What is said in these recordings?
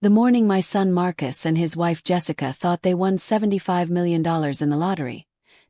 The morning my son Marcus and his wife Jessica thought they won $75 million in the lottery,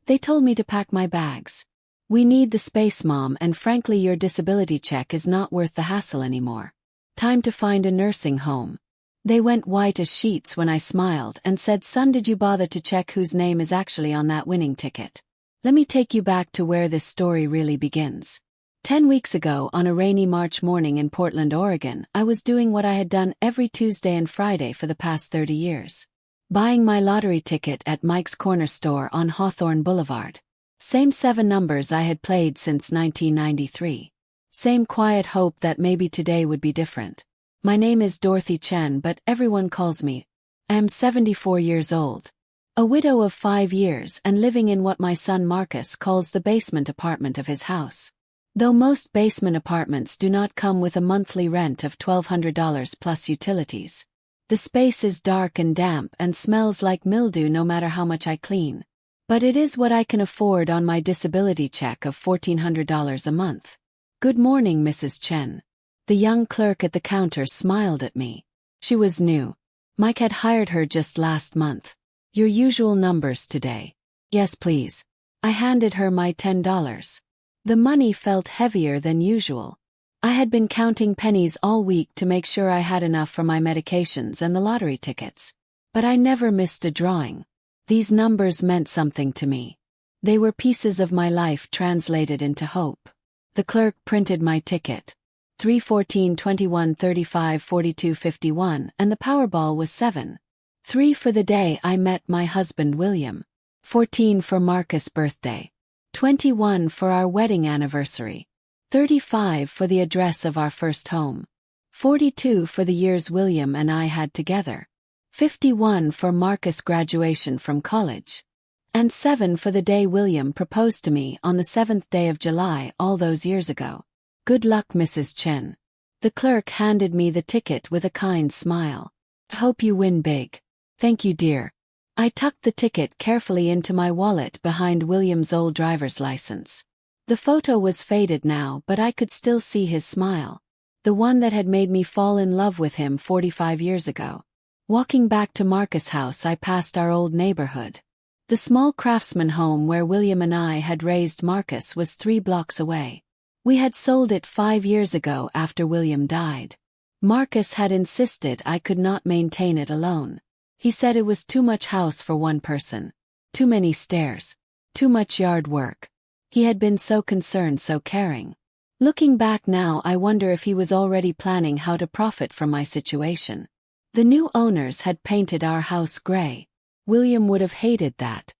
they told me to pack my bags. We need the space, Mom, and frankly your disability check is not worth the hassle anymore. Time to find a nursing home. They went white as sheets when I smiled and said, Son, did you bother to check whose name is actually on that winning ticket? Let me take you back to where this story really begins. 10 weeks ago, on a rainy March morning in Portland, Oregon, I was doing what I had done every Tuesday and Friday for the past 30 years. Buying my lottery ticket at Mike's Corner Store on Hawthorne Boulevard. Same 7 numbers I had played since 1993. Same quiet hope that maybe today would be different. My name is Dorothy Chen, but everyone calls me. I am 74 years old. A widow of 5 years and living in what my son Marcus calls the basement apartment of his house. Though most basement apartments do not come with a monthly rent of $1,200 plus utilities. The space is dark and damp and smells like mildew no matter how much I clean. But it is what I can afford on my disability check of $1,400 a month. Good morning, Mrs. Chen. The young clerk at the counter smiled at me. She was new. Mike had hired her just last month. Your usual numbers today. Yes, please. I handed her my $10. The money felt heavier than usual. I had been counting pennies all week to make sure I had enough for my medications and the lottery tickets. But I never missed a drawing. These numbers meant something to me. They were pieces of my life translated into hope. The clerk printed my ticket. 3 14 21 35 42 51 and the Powerball was 7. 3 for the day I met my husband William. 14 for Marcus' birthday. 21 for our wedding anniversary. 35 for the address of our first home. 42 for the years William and I had together. 51 for Marcus' graduation from college. And 7 for the day William proposed to me on the 7th day of July all those years ago. Good luck, Mrs. Chen. The clerk handed me the ticket with a kind smile. Hope you win big. Thank you, dear. I tucked the ticket carefully into my wallet behind William's old driver's license. The photo was faded now, but I could still see his smile. The one that had made me fall in love with him 45 years ago. Walking back to Marcus' house, I passed our old neighborhood. The small craftsman home where William and I had raised Marcus was 3 blocks away. We had sold it 5 years ago after William died. Marcus had insisted I could not maintain it alone. He said it was too much house for one person. Too many stairs. Too much yard work. He had been so concerned, so caring. Looking back now, I wonder if he was already planning how to profit from my situation. The new owners had painted our house gray. William would have hated that.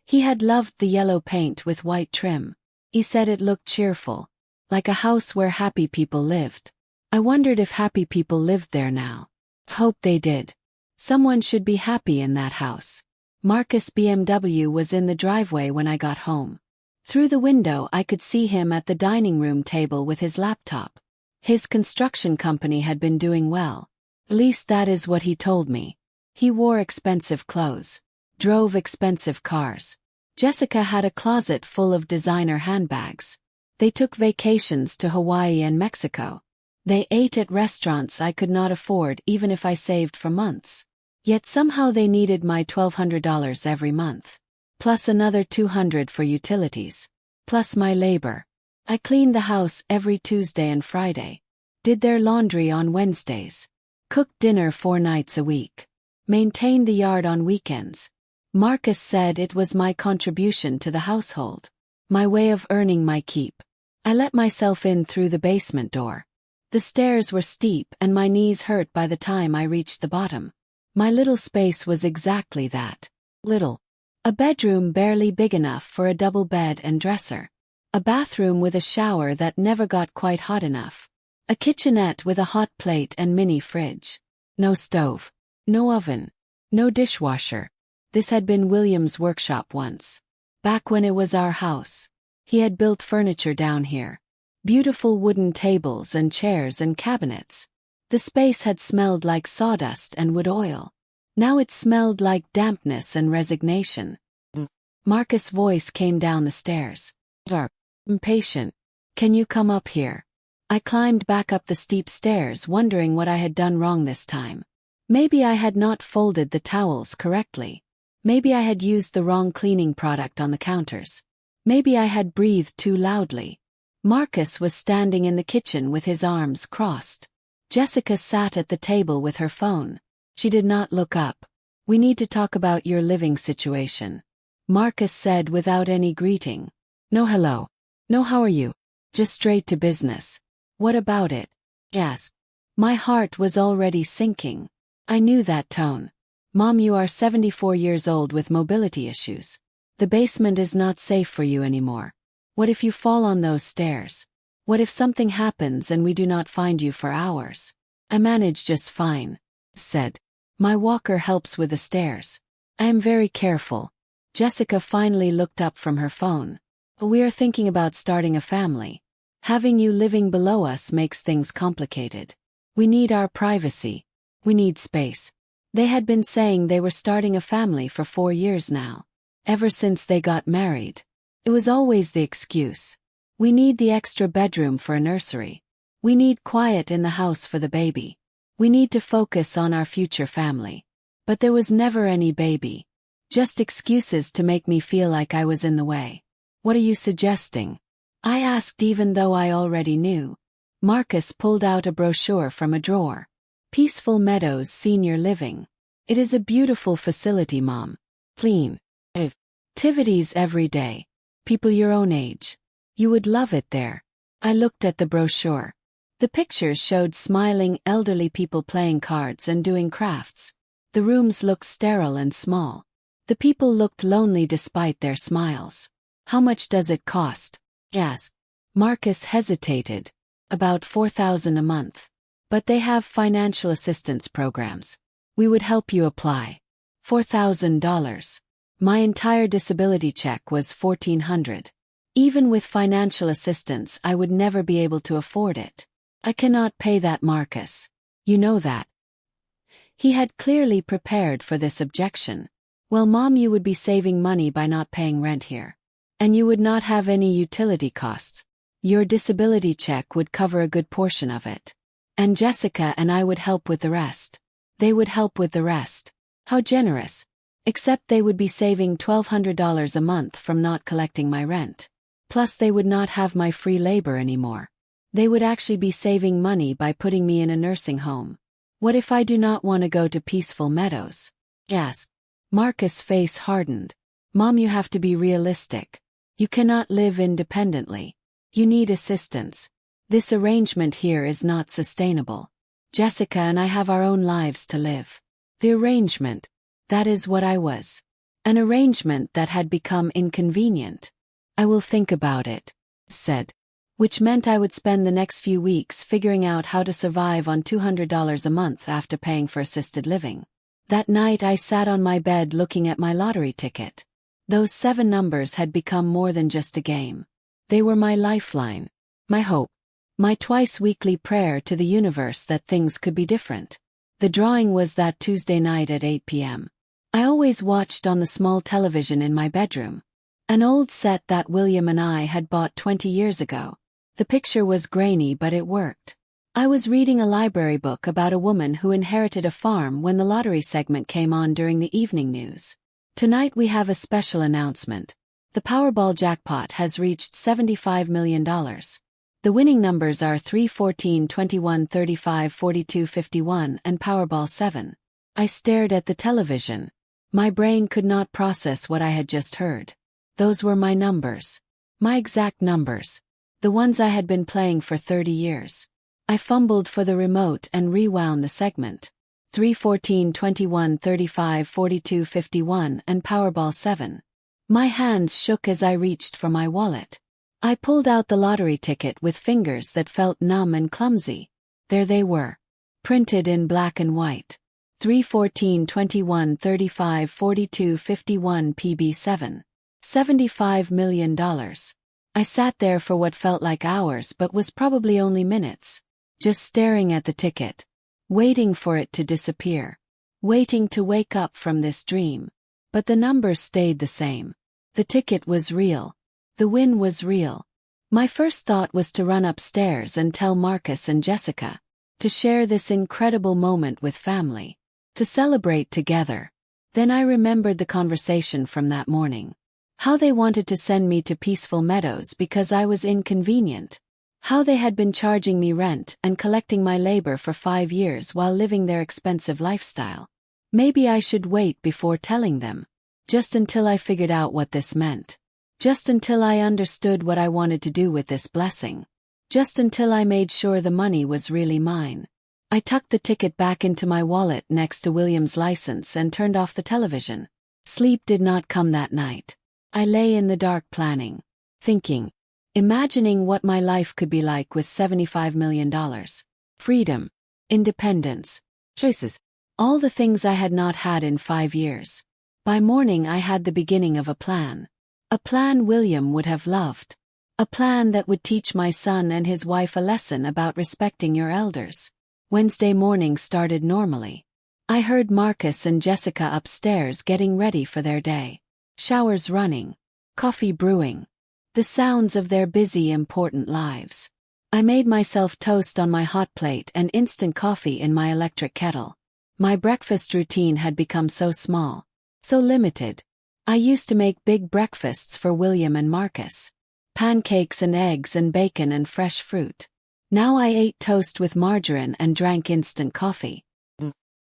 He had loved the yellow paint with white trim. He said it looked cheerful, like a house where happy people lived. I wondered if happy people lived there now. Hope they did. Someone should be happy in that house. Marcus' BMW was in the driveway when I got home. Through the window I could see him at the dining room table with his laptop. His construction company had been doing well. At least that is what he told me. He wore expensive clothes. Drove expensive cars. Jessica had a closet full of designer handbags. They took vacations to Hawaii and Mexico. They ate at restaurants I could not afford even if I saved for months. Yet somehow they needed my $1,200 every month. Plus another $200 for utilities. Plus my labor. I cleaned the house every Tuesday and Friday. Did their laundry on Wednesdays. Cooked dinner 4 nights a week. Maintained the yard on weekends. Marcus said it was my contribution to the household. My way of earning my keep. I let myself in through the basement door. The stairs were steep and my knees hurt by the time I reached the bottom. My little space was exactly that. Little. A bedroom barely big enough for a double bed and dresser. A bathroom with a shower that never got quite hot enough. A kitchenette with a hot plate and mini fridge. No stove. No oven. No dishwasher. This had been William's workshop once. Back when it was our house. He had built furniture down here. Beautiful wooden tables and chairs and cabinets. The space had smelled like sawdust and wood oil. Now it smelled like dampness and resignation. Marcus' voice came down the stairs. Impatient. Can you come up here? I climbed back up the steep stairs, wondering what I had done wrong this time. Maybe I had not folded the towels correctly. Maybe I had used the wrong cleaning product on the counters. Maybe I had breathed too loudly. Marcus was standing in the kitchen with his arms crossed. Jessica sat at the table with her phone. She did not look up. "We need to talk about your living situation," Marcus said without any greeting. "No hello. No how are you. Just straight to business." "What about it?" I asked. My heart was already sinking. I knew that tone. "Mom, you are 74 years old with mobility issues. The basement is not safe for you anymore. What if you fall on those stairs? What if something happens and we do not find you for hours?" "I manage just fine," said. "My walker helps with the stairs. I am very careful." Jessica finally looked up from her phone. "We are thinking about starting a family. Having you living below us makes things complicated. We need our privacy. We need space." They had been saying they were starting a family for 4 years now. Ever since they got married. It was always the excuse. "We need the extra bedroom for a nursery. We need quiet in the house for the baby. We need to focus on our future family." But there was never any baby. Just excuses to make me feel like I was in the way. "What are you suggesting?" I asked, even though I already knew. Marcus pulled out a brochure from a drawer. "Peaceful Meadows Senior Living. It is a beautiful facility, Mom. Clean. Activities every day. People your own age. You would love it there." I looked at the brochure. The pictures showed smiling elderly people playing cards and doing crafts. The rooms looked sterile and small. The people looked lonely despite their smiles. "How much does it cost?" I asked. Marcus hesitated. "About $4,000 a month. But they have financial assistance programs. We would help you apply." $4,000. My entire disability check was $1,400. Even with financial assistance, I would never be able to afford it. "I cannot pay that, Marcus. You know that." He had clearly prepared for this objection. "Well, Mom, you would be saving money by not paying rent here. And you would not have any utility costs. Your disability check would cover a good portion of it. And Jessica and I would help with the rest." They would help with the rest. How generous. Except they would be saving $1,200 a month from not collecting my rent. Plus they would not have my free labor anymore. They would actually be saving money by putting me in a nursing home. "What if I do not want to go to Peaceful Meadows?" I asked. Marcus' face hardened. "Mom, you have to be realistic. You cannot live independently. You need assistance. This arrangement here is not sustainable. Jessica and I have our own lives to live." The arrangement. That is what I was. An arrangement that had become inconvenient. "I will think about it," said. Which meant I would spend the next few weeks figuring out how to survive on $200 a month after paying for assisted living. That night I sat on my bed looking at my lottery ticket. Those 7 numbers had become more than just a game. They were my lifeline. My hope. My twice-weekly prayer to the universe that things could be different. The drawing was that Tuesday night at 8 p.m. I always watched on the small television in my bedroom. An old set that William and I had bought 20 years ago. The picture was grainy, but it worked. I was reading a library book about a woman who inherited a farm when the lottery segment came on during the evening news. Tonight we have a special announcement. The Powerball jackpot has reached $75 million. The winning numbers are 3, 14, 21, 35, 42, 51, and Powerball 7. I stared at the television. My brain could not process what I had just heard. Those were my numbers. My exact numbers. The ones I had been playing for 30 years. I fumbled for the remote and rewound the segment. 3, 14, 21, 35, 42, 51, and Powerball 7. My hands shook as I reached for my wallet. I pulled out the lottery ticket with fingers that felt numb and clumsy. There they were. Printed in black and white. 3, 14, 21, 35, 42, 51 PB7. $75 million. I sat there for what felt like hours but was probably only minutes. Just staring at the ticket. Waiting for it to disappear. Waiting to wake up from this dream. But the numbers stayed the same. The ticket was real. The win was real. My first thought was to run upstairs and tell Marcus and Jessica. To share this incredible moment with family. To celebrate together. Then I remembered the conversation from that morning. How they wanted to send me to Peaceful Meadows because I was inconvenient. How they had been charging me rent and collecting my labor for 5 years while living their expensive lifestyle. Maybe I should wait before telling them. Just until I figured out what this meant. Just until I understood what I wanted to do with this blessing. Just until I made sure the money was really mine. I tucked the ticket back into my wallet next to William's license and turned off the television. Sleep did not come that night. I lay in the dark planning. Thinking. Imagining what my life could be like with $75 million. Freedom. Independence. Choices. All the things I had not had in 5 years. By morning I had the beginning of a plan. A plan William would have loved. A plan that would teach my son and his wife a lesson about respecting your elders. Wednesday morning started normally. I heard Marcus and Jessica upstairs getting ready for their day. Showers running. Coffee brewing. The sounds of their busy, important lives. I made myself toast on my hot plate and instant coffee in my electric kettle. My breakfast routine had become so small. So limited. I used to make big breakfasts for William and Marcus. Pancakes and eggs and bacon and fresh fruit. Now I ate toast with margarine and drank instant coffee.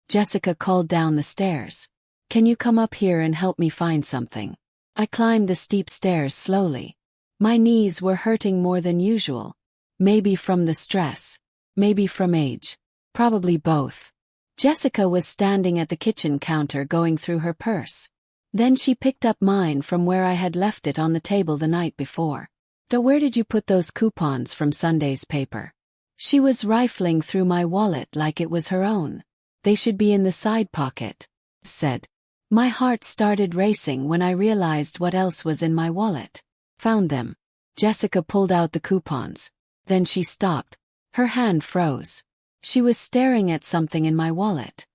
Jessica called down the stairs. Can you come up here and help me find something? I climbed the steep stairs slowly. My knees were hurting more than usual. Maybe from the stress. Maybe from age. Probably both. Jessica was standing at the kitchen counter going through her purse. Then she picked up mine from where I had left it on the table the night before. Where did you put those coupons from Sunday's paper? She was rifling through my wallet like it was her own. They should be in the side pocket, said. My heart started racing when I realized what else was in my wallet. Found them. Jessica pulled out the coupons. Then she stopped. Her hand froze. She was staring at something in my wallet.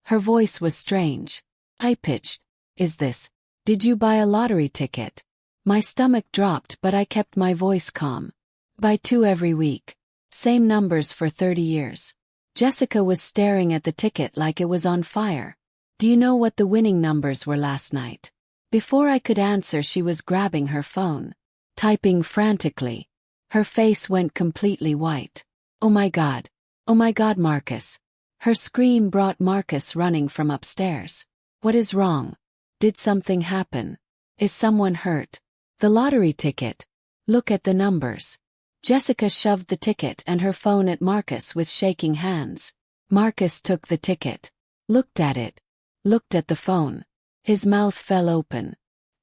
Her voice was strange. I pitched. Is this? Did you buy a lottery ticket? My stomach dropped, but I kept my voice calm. Buy 2 every week. Same numbers for 30 years. Jessica was staring at the ticket like it was on fire. Do you know what the winning numbers were last night? Before I could answer, she was grabbing her phone. Typing frantically. Her face went completely white. Oh my God. Oh my God, Marcus. Her scream brought Marcus running from upstairs. What is wrong? Did something happen? Is someone hurt? The lottery ticket. Look at the numbers. Jessica shoved the ticket and her phone at Marcus with shaking hands. Marcus took the ticket. Looked at it. Looked at the phone. His mouth fell open.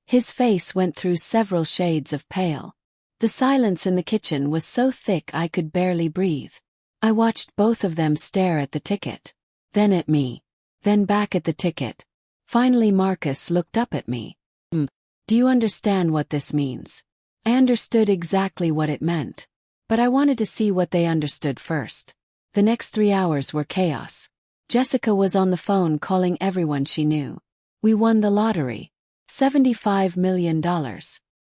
His face went through several shades of pale. The silence in the kitchen was so thick I could barely breathe. I watched both of them stare at the ticket. Then at me. Then back at the ticket. Finally Marcus looked up at me. Do you understand what this means? I understood exactly what it meant. But I wanted to see what they understood first. The next 3 hours were chaos. Jessica was on the phone calling everyone she knew. We won the lottery. $75 million.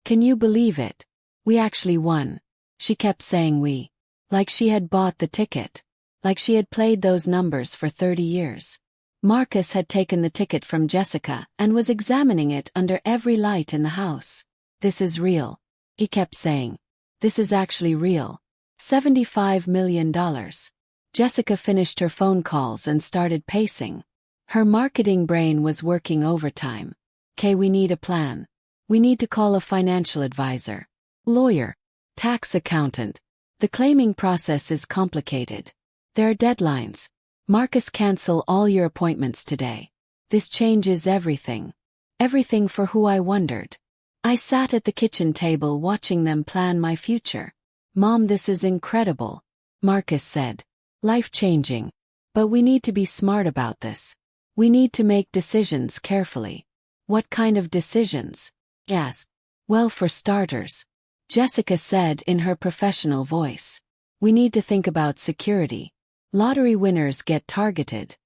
Can you believe it? We actually won. She kept saying we. Like she had bought the ticket. Like she had played those numbers for 30 years. Marcus had taken the ticket from Jessica and was examining it under every light in the house. This is real. He kept saying. This is actually real. $75 million. Jessica finished her phone calls and started pacing. Her marketing brain was working overtime. We need a plan. We need to call a financial advisor. Lawyer. Tax accountant. The claiming process is complicated. There are deadlines. Marcus, cancel all your appointments today. This changes everything. Everything for who I wondered. I sat at the kitchen table watching them plan my future. Mom, this is incredible, Marcus said. Life-changing. But we need to be smart about this. We need to make decisions carefully. What kind of decisions? Yes. Well, for starters, Jessica said in her professional voice. We need to think about security. Lottery winners get targeted.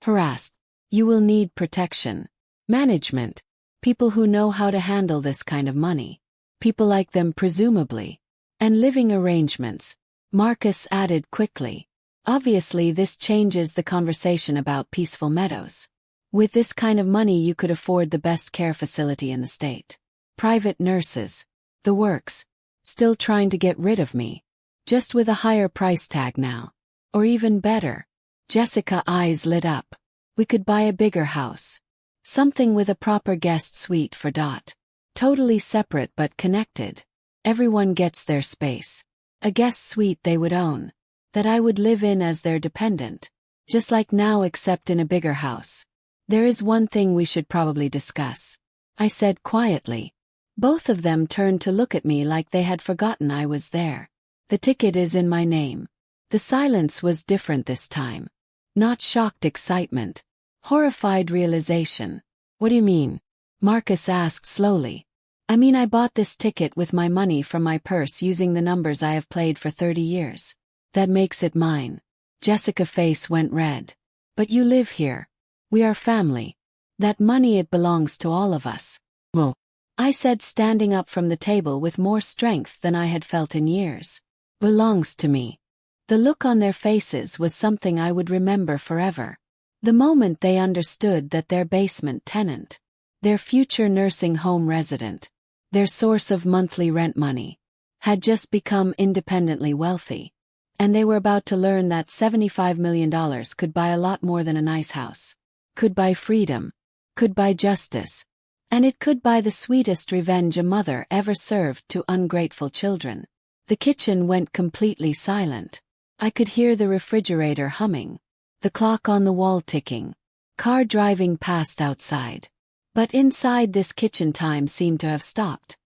Harassed. You will need protection. Management. People who know how to handle this kind of money. People like them presumably. And living arrangements. Marcus added quickly. Obviously, this changes the conversation about Peaceful Meadows. With this kind of money, you could afford the best care facility in the state. Private nurses. The works. Still trying to get rid of me. Just with a higher price tag now. Or even better. Jessica's eyes lit up. We could buy a bigger house. Something with a proper guest suite for Dot. Totally separate but connected. Everyone gets their space. A guest suite they would own. That I would live in as their dependent. Just like now, except in a bigger house. There is one thing we should probably discuss. I said quietly. Both of them turned to look at me like they had forgotten I was there. The ticket is in my name. The silence was different this time. Not shocked excitement. Horrified realization. What do you mean? Marcus asked slowly. I mean, I bought this ticket with my money from my purse using the numbers I have played for 30 years. That makes it mine. Jessica's face went red. But you live here. We are family. That money, it belongs to all of us. Well, I said, standing up from the table with more strength than I had felt in years. Belongs to me. The look on their faces was something I would remember forever. The moment they understood that their basement tenant, their future nursing home resident, their source of monthly rent money, had just become independently wealthy. And they were about to learn that $75 million could buy a lot more than a nice house. Could buy freedom. Could buy justice. And it could buy the sweetest revenge a mother ever served to ungrateful children. The kitchen went completely silent. I could hear the refrigerator humming. The clock on the wall ticking. Car driving past outside. But inside, this kitchen time seemed to have stopped.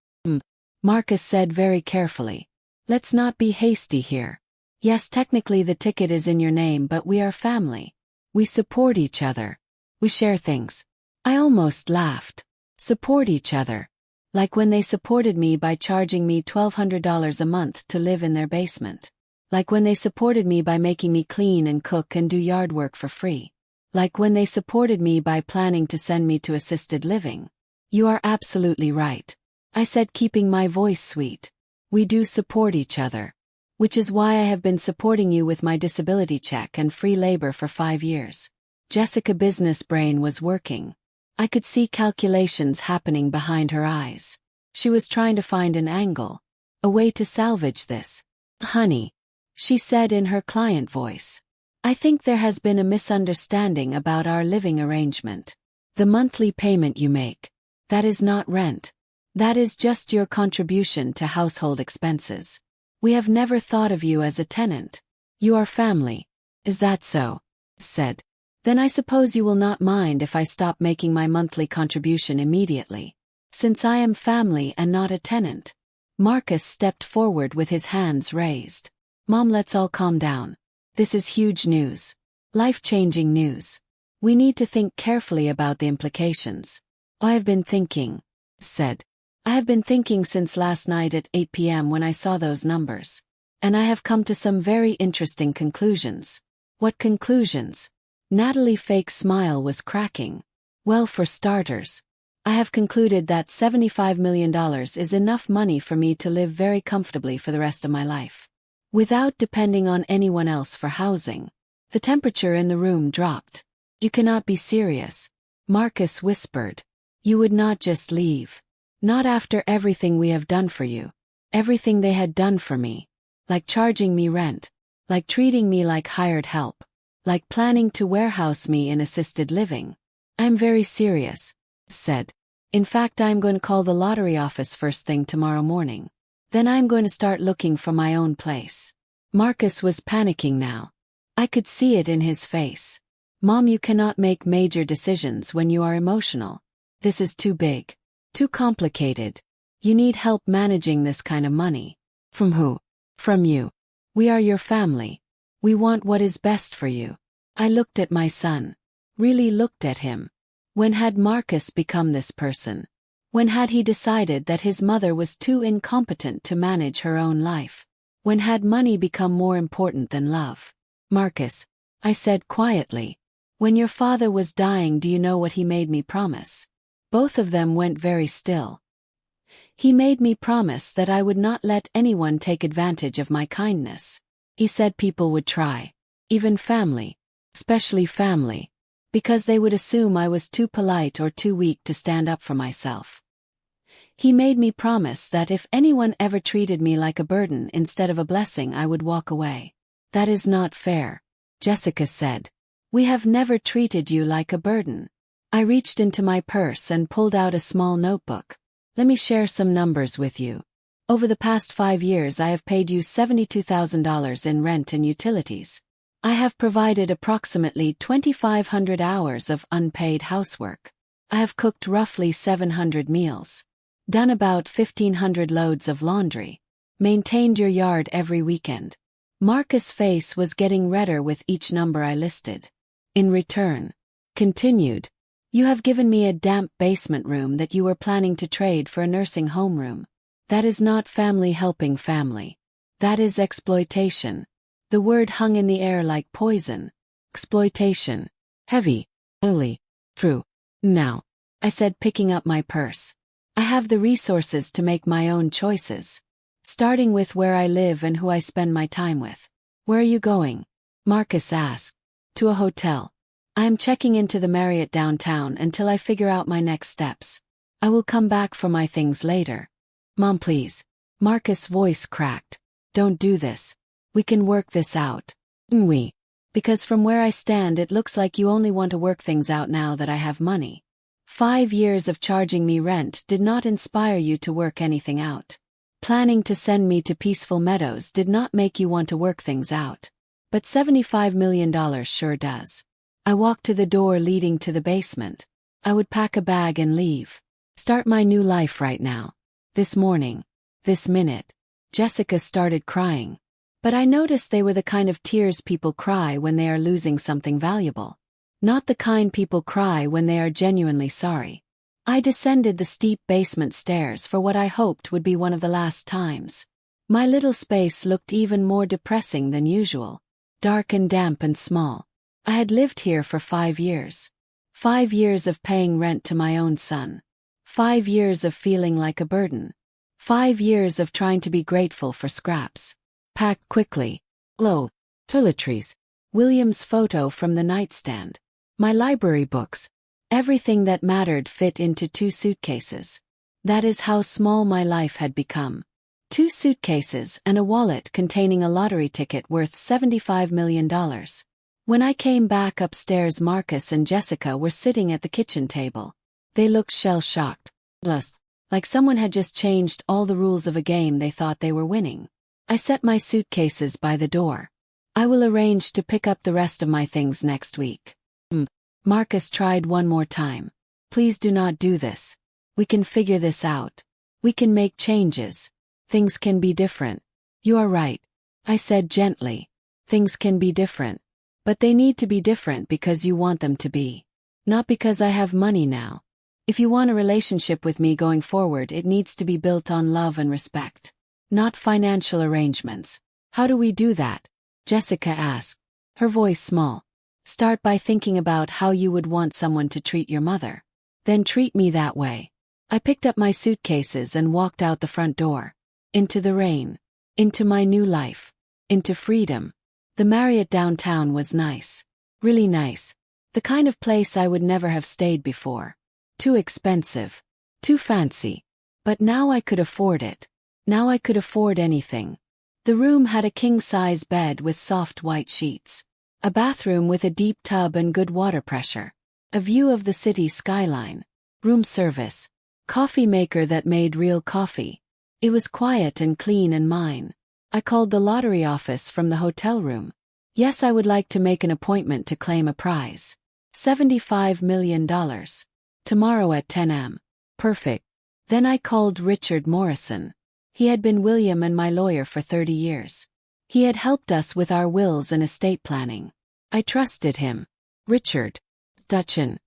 Marcus said very carefully. Let's not be hasty here. Yes, technically the ticket is in your name, but we are family. We support each other. We share things. I almost laughed. Support each other. Like when they supported me by charging me $1,200 a month to live in their basement. Like when they supported me by making me clean and cook and do yard work for free. Like when they supported me by planning to send me to assisted living. You are absolutely right. I said, keeping my voice sweet. We do support each other. Which is why I have been supporting you with my disability check and free labor for 5 years. Jessica's business brain was working. I could see calculations happening behind her eyes. She was trying to find an angle. A way to salvage this. Honey, she said in her client voice. I think there has been a misunderstanding about our living arrangement. The monthly payment you make. That is not rent. That is just your contribution to household expenses. We have never thought of you as a tenant. You are family. Is that so? Said. Then I suppose you will not mind if I stop making my monthly contribution immediately. Since I am family and not a tenant. Marcus stepped forward with his hands raised. Mom, let's all calm down. This is huge news. Life-changing news. We need to think carefully about the implications. I have been thinking. Said. I have been thinking since last night at 8 p.m. when I saw those numbers. And I have come to some very interesting conclusions. What conclusions? Natalie's fake smile was cracking. Well, for starters, I have concluded that $75 million is enough money for me to live very comfortably for the rest of my life. Without depending on anyone else for housing. The temperature in the room dropped. You cannot be serious. Marcus whispered. You would not just leave. Not after everything we have done for you. Everything they had done for me. Like charging me rent. Like treating me like hired help. Like planning to warehouse me in assisted living. I'm very serious. Said. In fact, I'm going to call the lottery office first thing tomorrow morning. Then I'm going to start looking for my own place. Marcus was panicking now. I could see it in his face. Mom, you cannot make major decisions when you are emotional. This is too big. Too complicated. You need help managing this kind of money. From who? From you. We are your family. We want what is best for you. I looked at my son. Really looked at him. When had Marcus become this person? When had he decided that his mother was too incompetent to manage her own life? When had money become more important than love? Marcus, I said quietly. When your father was dying, do you know what he made me promise? Both of them went very still. He made me promise that I would not let anyone take advantage of my kindness. He said people would try. even family. Especially family. Because they would assume I was too polite or too weak to stand up for myself. He made me promise that if anyone ever treated me like a burden instead of a blessing, I would walk away. That is not fair, Jessica said. We have never treated you like a burden. I reached into my purse and pulled out a small notebook. Let me share some numbers with you. Over the past 5 years I have paid you $72,000 in rent and utilities. I have provided approximately 2,500 hours of unpaid housework. I have cooked roughly 700 meals. Done about 1,500 loads of laundry. Maintained your yard every weekend. Marcus' face was getting redder with each number I listed. In return, continued, you have given me a damp basement room that you were planning to trade for a nursing home room. That is not family helping family. That is exploitation. The word hung in the air like poison. Exploitation. Heavy. Only. True. Now, I said, picking up my purse. I have the resources to make my own choices. Starting with where I live and who I spend my time with. Where are you going? Marcus asked. To a hotel. I am checking into the Marriott downtown until I figure out my next steps. I will come back for my things later. Mom, please. Marcus' voice cracked. Don't do this. We can work this out. We. Because from where I stand it looks like you only want to work things out now that I have money. 5 years of charging me rent did not inspire you to work anything out. Planning to send me to Peaceful Meadows did not make you want to work things out. But $75 million sure does. I walked to the door leading to the basement. I would pack a bag and leave. Start my new life right now. This morning. This minute. Jessica started crying. But I noticed they were the kind of tears people cry when they are losing something valuable. Not the kind people cry when they are genuinely sorry. I descended the steep basement stairs for what I hoped would be one of the last times. My little space looked even more depressing than usual. Dark and damp and small. I had lived here for 5 years. 5 years of paying rent to my own son. 5 years of feeling like a burden. 5 years of trying to be grateful for scraps. Packed quickly. Low. Toiletries. William's photo from the nightstand. My library books. Everything that mattered fit into 2 suitcases. That is how small my life had become. 2 suitcases and a wallet containing a lottery ticket worth $75 million. When I came back upstairs, Marcus and Jessica were sitting at the kitchen table. They looked shell-shocked. Like someone had just changed all the rules of a game they thought they were winning. I set my suitcases by the door. I will arrange to pick up the rest of my things next week. Marcus tried one more time. Please do not do this. We can figure this out. We can make changes. Things can be different. You are right. I said gently. Things can be different. But they need to be different because you want them to be. Not because I have money now. If you want a relationship with me going forward, it needs to be built on love and respect. Not financial arrangements. How do we do that? Jessica asked. Her voice small. Start by thinking about how you would want someone to treat your mother. Then treat me that way. I picked up my suitcases and walked out the front door. Into the rain. Into my new life. Into freedom. The Marriott downtown was nice. Really nice. The kind of place I would never have stayed before. Too expensive. Too fancy. But now I could afford it. Now I could afford anything. The room had a king-size bed with soft white sheets. A bathroom with a deep tub and good water pressure. A view of the city skyline. Room service. Coffee maker that made real coffee. It was quiet and clean and mine. I called the lottery office from the hotel room. Yes, I would like to make an appointment to claim a prize. $75 million. Tomorrow at 10 a.m. Perfect. Then I called Richard Morrison. He had been William and my lawyer for 30 years. He had helped us with our wills and estate planning. I trusted him. Richard. Dutchin.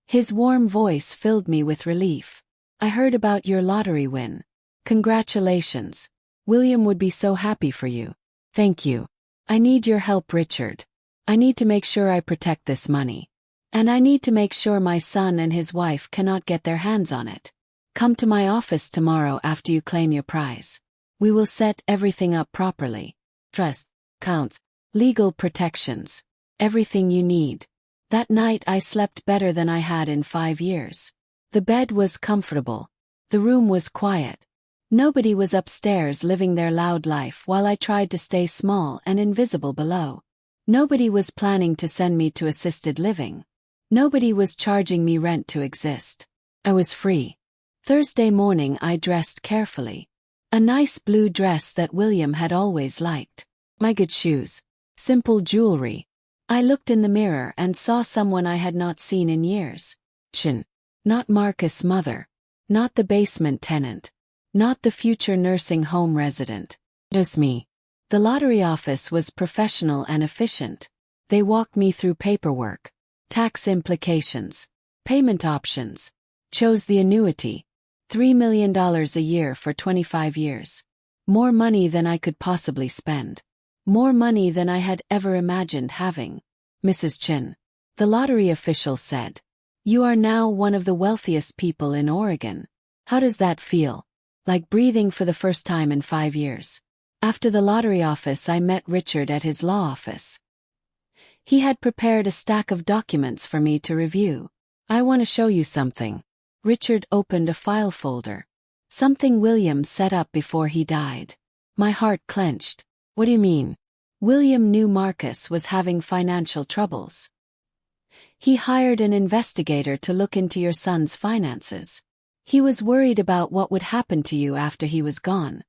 His warm voice filled me with relief. I heard about your lottery win. Congratulations. William would be so happy for you. Thank you. I need your help, Richard. I need to make sure I protect this money. And I need to make sure my son and his wife cannot get their hands on it. Come to my office tomorrow after you claim your prize. We will set everything up properly. Trust. Counts. legal protections, everything you need. That night I slept better than I had in 5 years. The bed was comfortable. The room was quiet. Nobody was upstairs living their loud life while I tried to stay small and invisible below. Nobody was planning to send me to assisted living. Nobody was charging me rent to exist. I was free. Thursday morning I dressed carefully. A nice blue dress that William had always liked. My good shoes. Simple jewelry. I looked in the mirror and saw someone I had not seen in years. Chin. Not Marcus' mother. Not the basement tenant. Not the future nursing home resident. Just me. The lottery office was professional and efficient. They walked me through paperwork, tax implications, payment options. Chose the annuity. $3 million a year for 25 years. More money than I could possibly spend. More money than I had ever imagined having. Mrs. Chin. The lottery official said. You are now one of the wealthiest people in Oregon. How does that feel? Like breathing for the first time in 5 years. After the lottery office I met Richard at his law office. He had prepared a stack of documents for me to review. I want to show you something. Richard opened a file folder. Something William set up before he died. My heart clenched. What do you mean? William knew Marcus was having financial troubles. He hired an investigator to look into your son's finances. He was worried about what would happen to you after he was gone.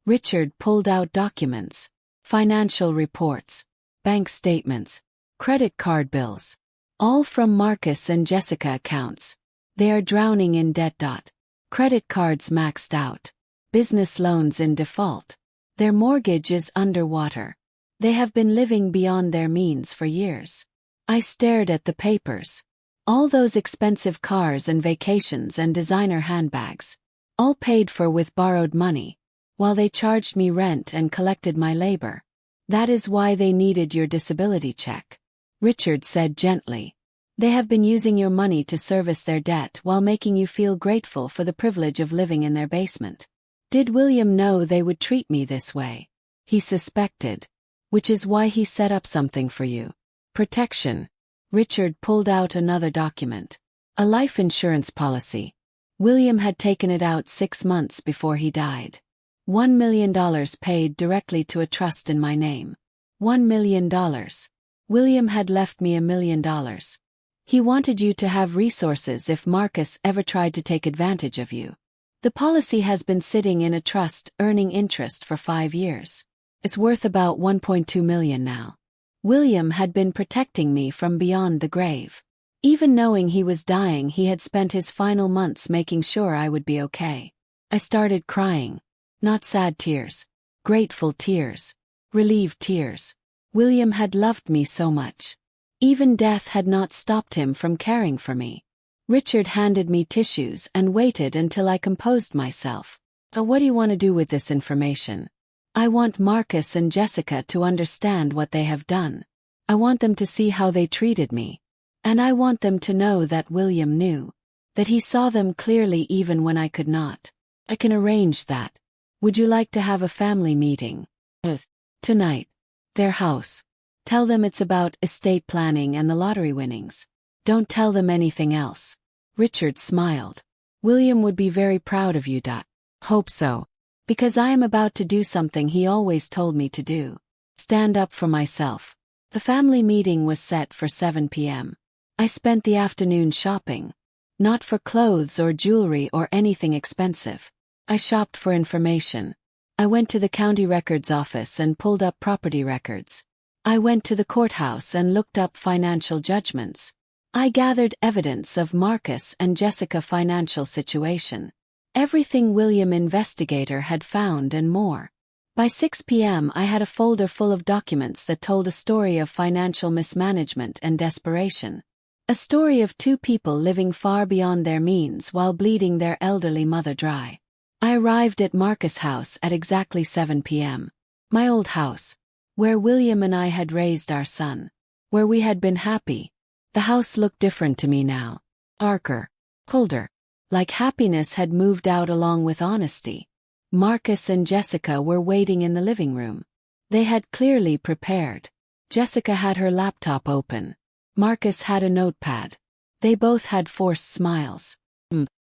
Richard pulled out documents, financial reports, bank statements, credit card bills, all from Marcus and Jessica accounts. They are drowning in debt. Credit cards maxed out. Business loans in default. Their mortgage is underwater. They have been living beyond their means for years. I stared at the papers. All those expensive cars and vacations and designer handbags. All paid for with borrowed money. While they charged me rent and collected my labor. That is why they needed your disability check. Richard said gently. They have been using your money to service their debt while making you feel grateful for the privilege of living in their basement. Did William know they would treat me this way? He suspected. Which is why he set up something for you. Protection. Richard pulled out another document. A life insurance policy. William had taken it out 6 months before he died. $1 million paid directly to a trust in my name. $1 million. William had left me $1 million. He wanted you to have resources if Marcus ever tried to take advantage of you. The policy has been sitting in a trust earning interest for 5 years. It's worth about $1.2 million now. William had been protecting me from beyond the grave. Even knowing he was dying, he had spent his final months making sure I would be okay. I started crying. Not sad tears. Grateful tears. Relieved tears. William had loved me so much. Even death had not stopped him from caring for me. Richard handed me tissues and waited until I composed myself. What do you want to do with this information? I want Marcus and Jessica to understand what they have done. I want them to see how they treated me. And I want them to know that William knew. That he saw them clearly even when I could not. I can arrange that. Would you like to have a family meeting? Tonight. Their house. Tell them it's about estate planning and the lottery winnings. Don't tell them anything else. Richard smiled. William would be very proud of you. Hope so. Because I am about to do something he always told me to do. Stand up for myself. The family meeting was set for 7 p.m. I spent the afternoon shopping. Not for clothes or jewelry or anything expensive. I shopped for information. I went to the county records office and pulled up property records. I went to the courthouse and looked up financial judgments. I gathered evidence of Marcus and Jessica's financial situation. Everything William investigator had found and more. By 6 p.m. I had a folder full of documents that told a story of financial mismanagement and desperation. A story of 2 people living far beyond their means while bleeding their elderly mother dry. I arrived at Marcus' house at exactly 7 p.m. My old house. Where William and I had raised our son. Where we had been happy. The house looked different to me now. Darker. Colder. Like happiness had moved out along with honesty. Marcus and Jessica were waiting in the living room. They had clearly prepared. Jessica had her laptop open. Marcus had a notepad. They both had forced smiles.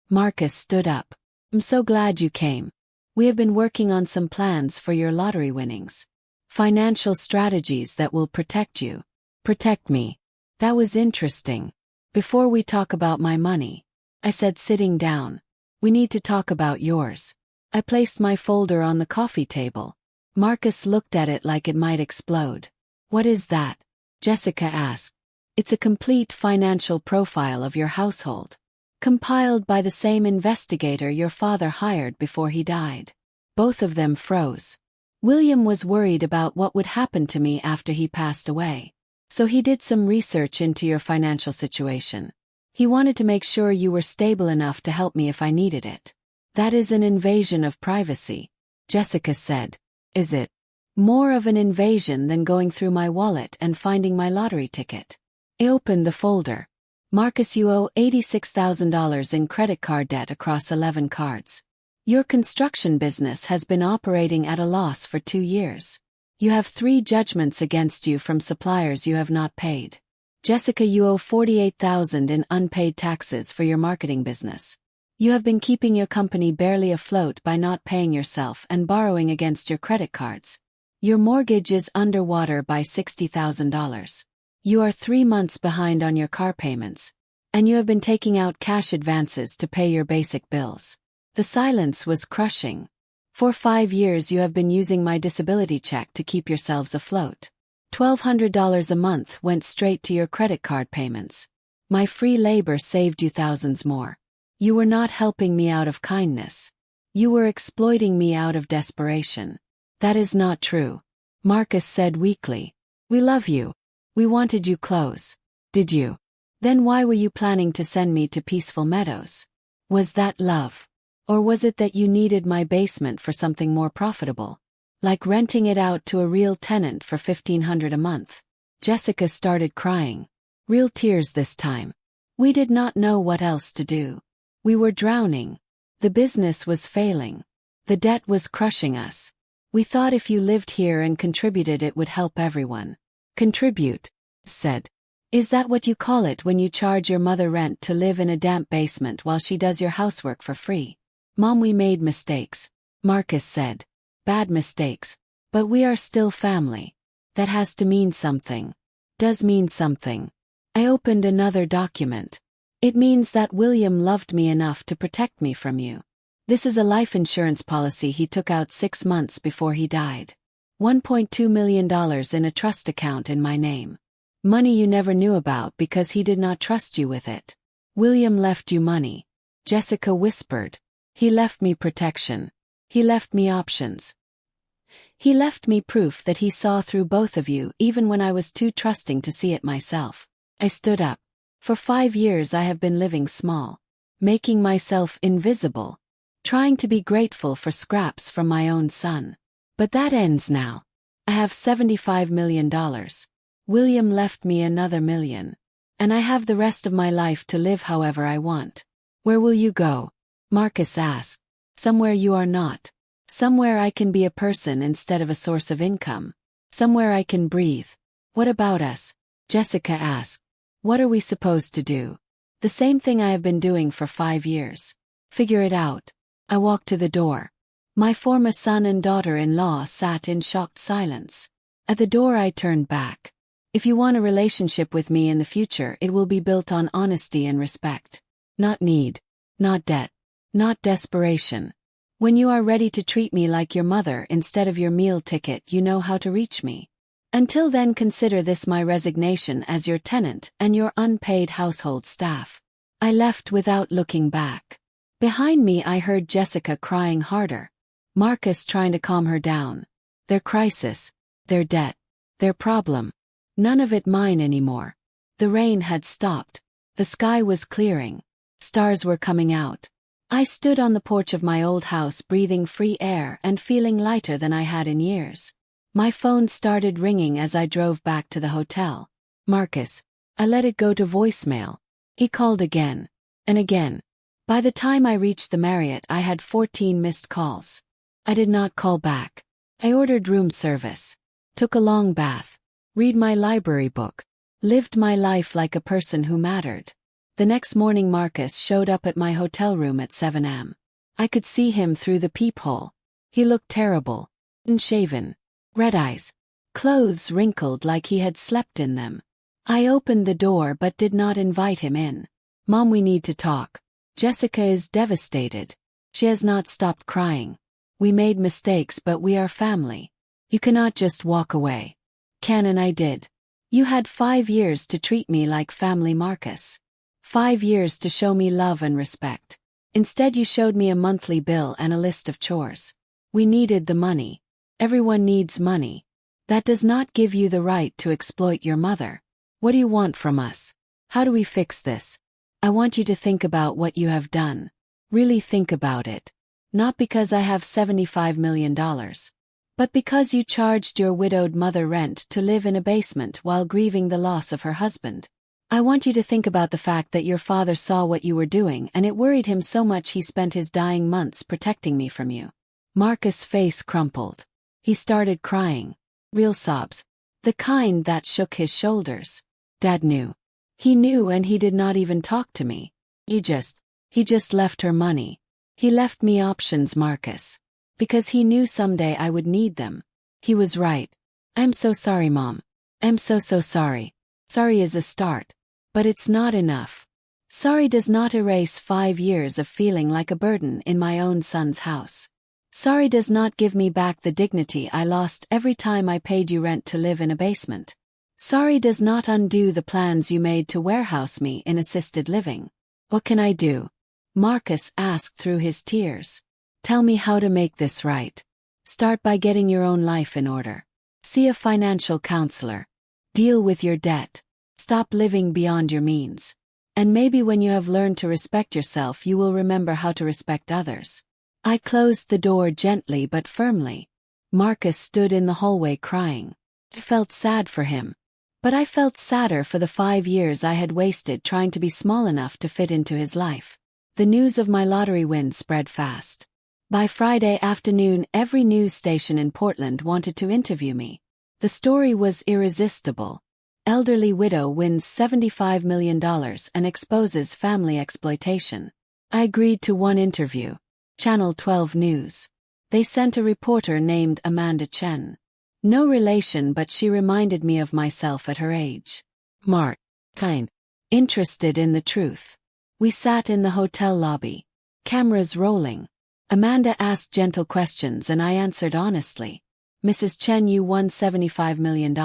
Marcus stood up. I'm so glad you came. We have been working on some plans for your lottery winnings. Financial strategies that will protect you. Protect me. That was interesting. Before we talk about my money, I said, sitting down, we need to talk about yours. I placed my folder on the coffee table. Marcus looked at it like it might explode. What is that? Jessica asked. It's a complete financial profile of your household, compiled by the same investigator your father hired before he died. Both of them froze. William was worried about what would happen to me after he passed away. So he did some research into your financial situation. He wanted to make sure you were stable enough to help me if I needed it. That is an invasion of privacy, Jessica said. Is it? More of an invasion than going through my wallet and finding my lottery ticket. I opened the folder. Marcus, you owe $86,000 in credit card debt across 11 cards. Your construction business has been operating at a loss for 2 years. You have 3 judgments against you from suppliers you have not paid. Jessica, you owe $48,000 in unpaid taxes for your marketing business. You have been keeping your company barely afloat by not paying yourself and borrowing against your credit cards. Your mortgage is underwater by $60,000. You are 3 months behind on your car payments, and you have been taking out cash advances to pay your basic bills. The silence was crushing. For 5 years you have been using my disability check to keep yourselves afloat. $1,200 a month went straight to your credit card payments. My free labor saved you thousands more. You were not helping me out of kindness. You were exploiting me out of desperation. That is not true, Marcus said weakly. We love you. We wanted you close. Did you? Then why were you planning to send me to Peaceful Meadows? Was that love? Or was it that you needed my basement for something more profitable? Like renting it out to a real tenant for $1,500 a month? Jessica started crying. Real tears this time. We did not know what else to do. We were drowning. The business was failing. The debt was crushing us. We thought if you lived here and contributed it would help everyone. Contribute, said. Is that what you call it when you charge your mother rent to live in a damp basement while she does your housework for free? Mom, we made mistakes, Marcus said. Bad mistakes. But we are still family. That has to mean something. Does mean something. I opened another document. It means that William loved me enough to protect me from you. This is a life insurance policy he took out 6 months before he died. $1.2 million in a trust account in my name. Money you never knew about because he did not trust you with it. William left you money. Jessica whispered. He left me protection. He left me options. He left me proof that he saw through both of you even when I was too trusting to see it myself. I stood up. For 5 years I have been living small. Making myself invisible. Trying to be grateful for scraps from my own son. But that ends now. I have $75 million. William left me another $1 million. And I have the rest of my life to live however I want. Where will you go? Marcus asked. Somewhere you are not. Somewhere I can be a person instead of a source of income. Somewhere I can breathe. What about us? Jessica asked. What are we supposed to do? The same thing I have been doing for 5 years. Figure it out. I walked to the door. My former son and daughter-in-law sat in shocked silence. At the door I turned back. If you want a relationship with me in the future, it will be built on honesty and respect. Not need. Not debt. Not desperation. When you are ready to treat me like your mother instead of your meal ticket, you know how to reach me. Until then, consider this my resignation as your tenant and your unpaid household staff. I left without looking back. Behind me I heard Jessica crying harder. Marcus trying to calm her down. Their crisis. Their debt. Their problem. None of it mine anymore. The rain had stopped. The sky was clearing. Stars were coming out. I stood on the porch of my old house breathing free air and feeling lighter than I had in years. My phone started ringing as I drove back to the hotel. Marcus. I let it go to voicemail. He called again. And again. By the time I reached the Marriott I had 14 missed calls. I did not call back. I ordered room service. Took a long bath. read my library book, lived my life like a person who mattered. The next morning Marcus showed up at my hotel room at 7 a.m. I could see him through the peephole. He looked terrible, unshaven, red eyes, clothes wrinkled like he had slept in them. I opened the door but did not invite him in. Mom, we need to talk. Jessica is devastated. She has not stopped crying. We made mistakes, but we are family. You cannot just walk away. Ken and I did. You had 5 years to treat me like family, Marcus. 5 years to show me love and respect. Instead, you showed me a monthly bill and a list of chores. We needed the money. Everyone needs money. That does not give you the right to exploit your mother. What do you want from us? How do we fix this? I want you to think about what you have done. Really think about it. Not because I have $75 million. But because you charged your widowed mother rent to live in a basement while grieving the loss of her husband. I want you to think about the fact that your father saw what you were doing and it worried him so much he spent his dying months protecting me from you. Marcus' face crumpled. He started crying. Real sobs. The kind that shook his shoulders. Dad knew. He knew, and he did not even talk to me. He just left her money. He left me options, Marcus. Because he knew someday I would need them. He was right. I'm so sorry, Mom. I'm so sorry. Sorry is a start. But it's not enough. Sorry does not erase 5 years of feeling like a burden in my own son's house. Sorry does not give me back the dignity I lost every time I paid you rent to live in a basement. Sorry does not undo the plans you made to warehouse me in assisted living. What can I do? Marcus asked through his tears. Tell me how to make this right. Start by getting your own life in order. See a financial counselor. Deal with your debt. Stop living beyond your means. And maybe when you have learned to respect yourself, you will remember how to respect others. I closed the door gently but firmly. Marcus stood in the hallway crying. I felt sad for him. But I felt sadder for the 5 years I had wasted trying to be small enough to fit into his life. The news of my lottery win spread fast. By Friday afternoon, every news station in Portland wanted to interview me. The story was irresistible. Elderly widow wins $75 million and exposes family exploitation. I agreed to one interview. Channel 12 News. They sent a reporter named Amanda Chen. No relation, but she reminded me of myself at her age. Interested in the truth. We sat in the hotel lobby. Cameras rolling. Amanda asked gentle questions and I answered honestly. Mrs. Chen, you won $75 million.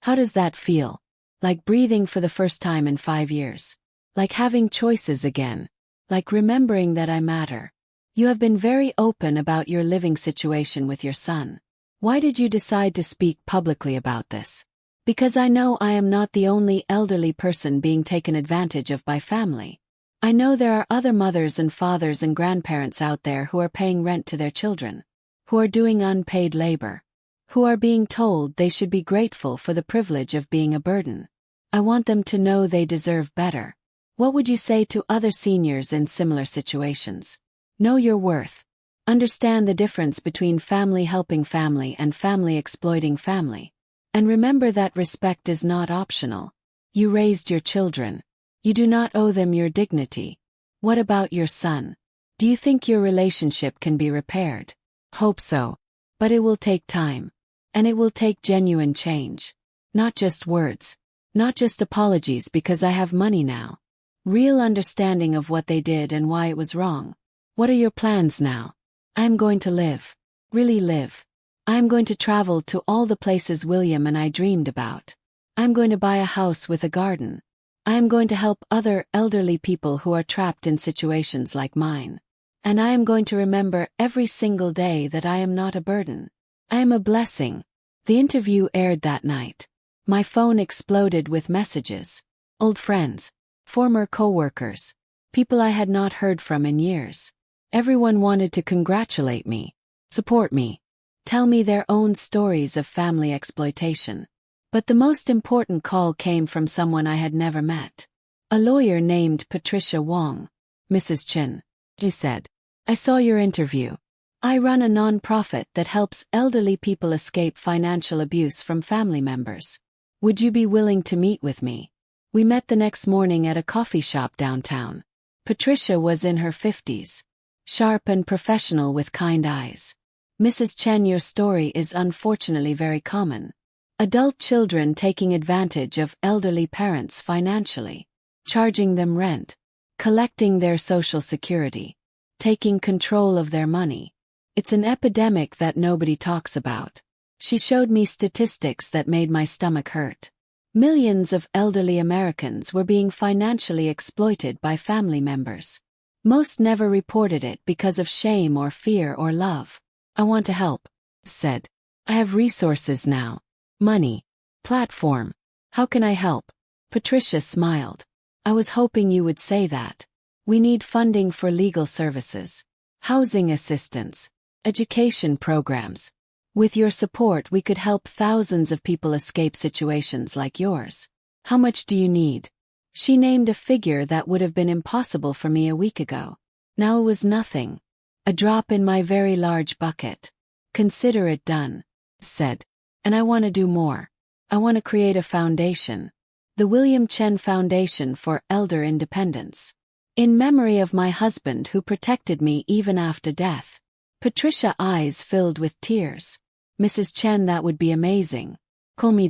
How does that feel? Like breathing for the first time in 5 years. Like having choices again. Like remembering that I matter. You have been very open about your living situation with your son. Why did you decide to speak publicly about this? Because I know I am not the only elderly person being taken advantage of by family. I know there are other mothers and fathers and grandparents out there who are paying rent to their children, who are doing unpaid labor, who are being told they should be grateful for the privilege of being a burden. I want them to know they deserve better. What would you say to other seniors in similar situations? Know your worth. Understand the difference between family helping family and family exploiting family. And remember that respect is not optional. You raised your children. You do not owe them your dignity. What about your son? Do you think your relationship can be repaired? Hope so. But it will take time. And it will take genuine change. Not just words. Not just apologies because I have money now. Real understanding of what they did and why it was wrong. What are your plans now? I am going to live. Really live. I am going to travel to all the places William and I dreamed about. I am going to buy a house with a garden. I am going to help other elderly people who are trapped in situations like mine. And I am going to remember every single day that I am not a burden. I am a blessing. The interview aired that night. My phone exploded with messages. Old friends. Former co-workers. People I had not heard from in years. Everyone wanted to congratulate me, support me, tell me their own stories of family exploitation. But the most important call came from someone I had never met. A lawyer named Patricia Wong. Mrs. Chin, he said. I saw your interview. I run a nonprofit that helps elderly people escape financial abuse from family members. Would you be willing to meet with me? We met the next morning at a coffee shop downtown. Patricia was in her 50s. Sharp and professional with kind eyes. Mrs. Chen, your story is unfortunately very common. Adult children taking advantage of elderly parents financially. Charging them rent. Collecting their social security. Taking control of their money. It's an epidemic that nobody talks about. She showed me statistics that made my stomach hurt. Millions of elderly Americans were being financially exploited by family members. Most never reported it because of shame or fear or love. I want to help, said. I have resources now. Money. Platform. How can I help? Patricia smiled. I was hoping you would say that. We need funding for legal services. Housing assistance. Education programs. With your support we could help thousands of people escape situations like yours. How much do you need? She named a figure that would have been impossible for me a week ago. Now it was nothing. A drop in my very large bucket. Consider it done, said. And I want to do more. I want to create a foundation. The William Chen Foundation for Elder Independence. In memory of my husband who protected me even after death. Patricia's eyes filled with tears. Mrs. Chen, that would be amazing. Call me.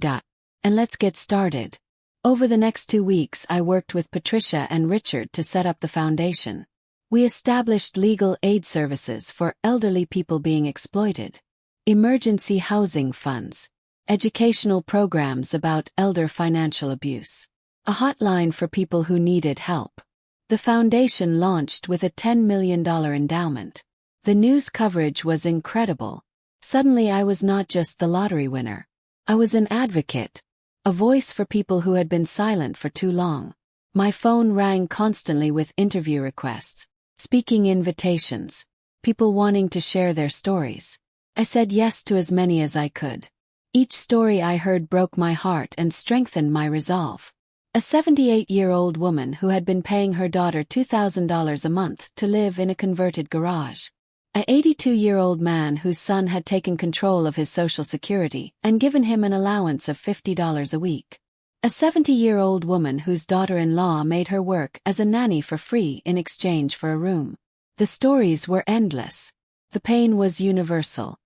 And let's get started. Over the next 2 weeks I worked with Patricia and Richard to set up the foundation. We established legal aid services for elderly people being exploited. Emergency housing funds. Educational programs about elder financial abuse. A hotline for people who needed help. The foundation launched with a $10 million endowment. The news coverage was incredible. Suddenly I was not just the lottery winner. I was an advocate. A voice for people who had been silent for too long. My phone rang constantly with interview requests, speaking invitations, people wanting to share their stories. I said yes to as many as I could. Each story I heard broke my heart and strengthened my resolve. A 78-year-old woman who had been paying her daughter $2,000 a month to live in a converted garage. An 82-year-old man whose son had taken control of his Social Security and given him an allowance of $50 a week. A 70-year-old woman whose daughter-in-law made her work as a nanny for free in exchange for a room. The stories were endless. The pain was universal.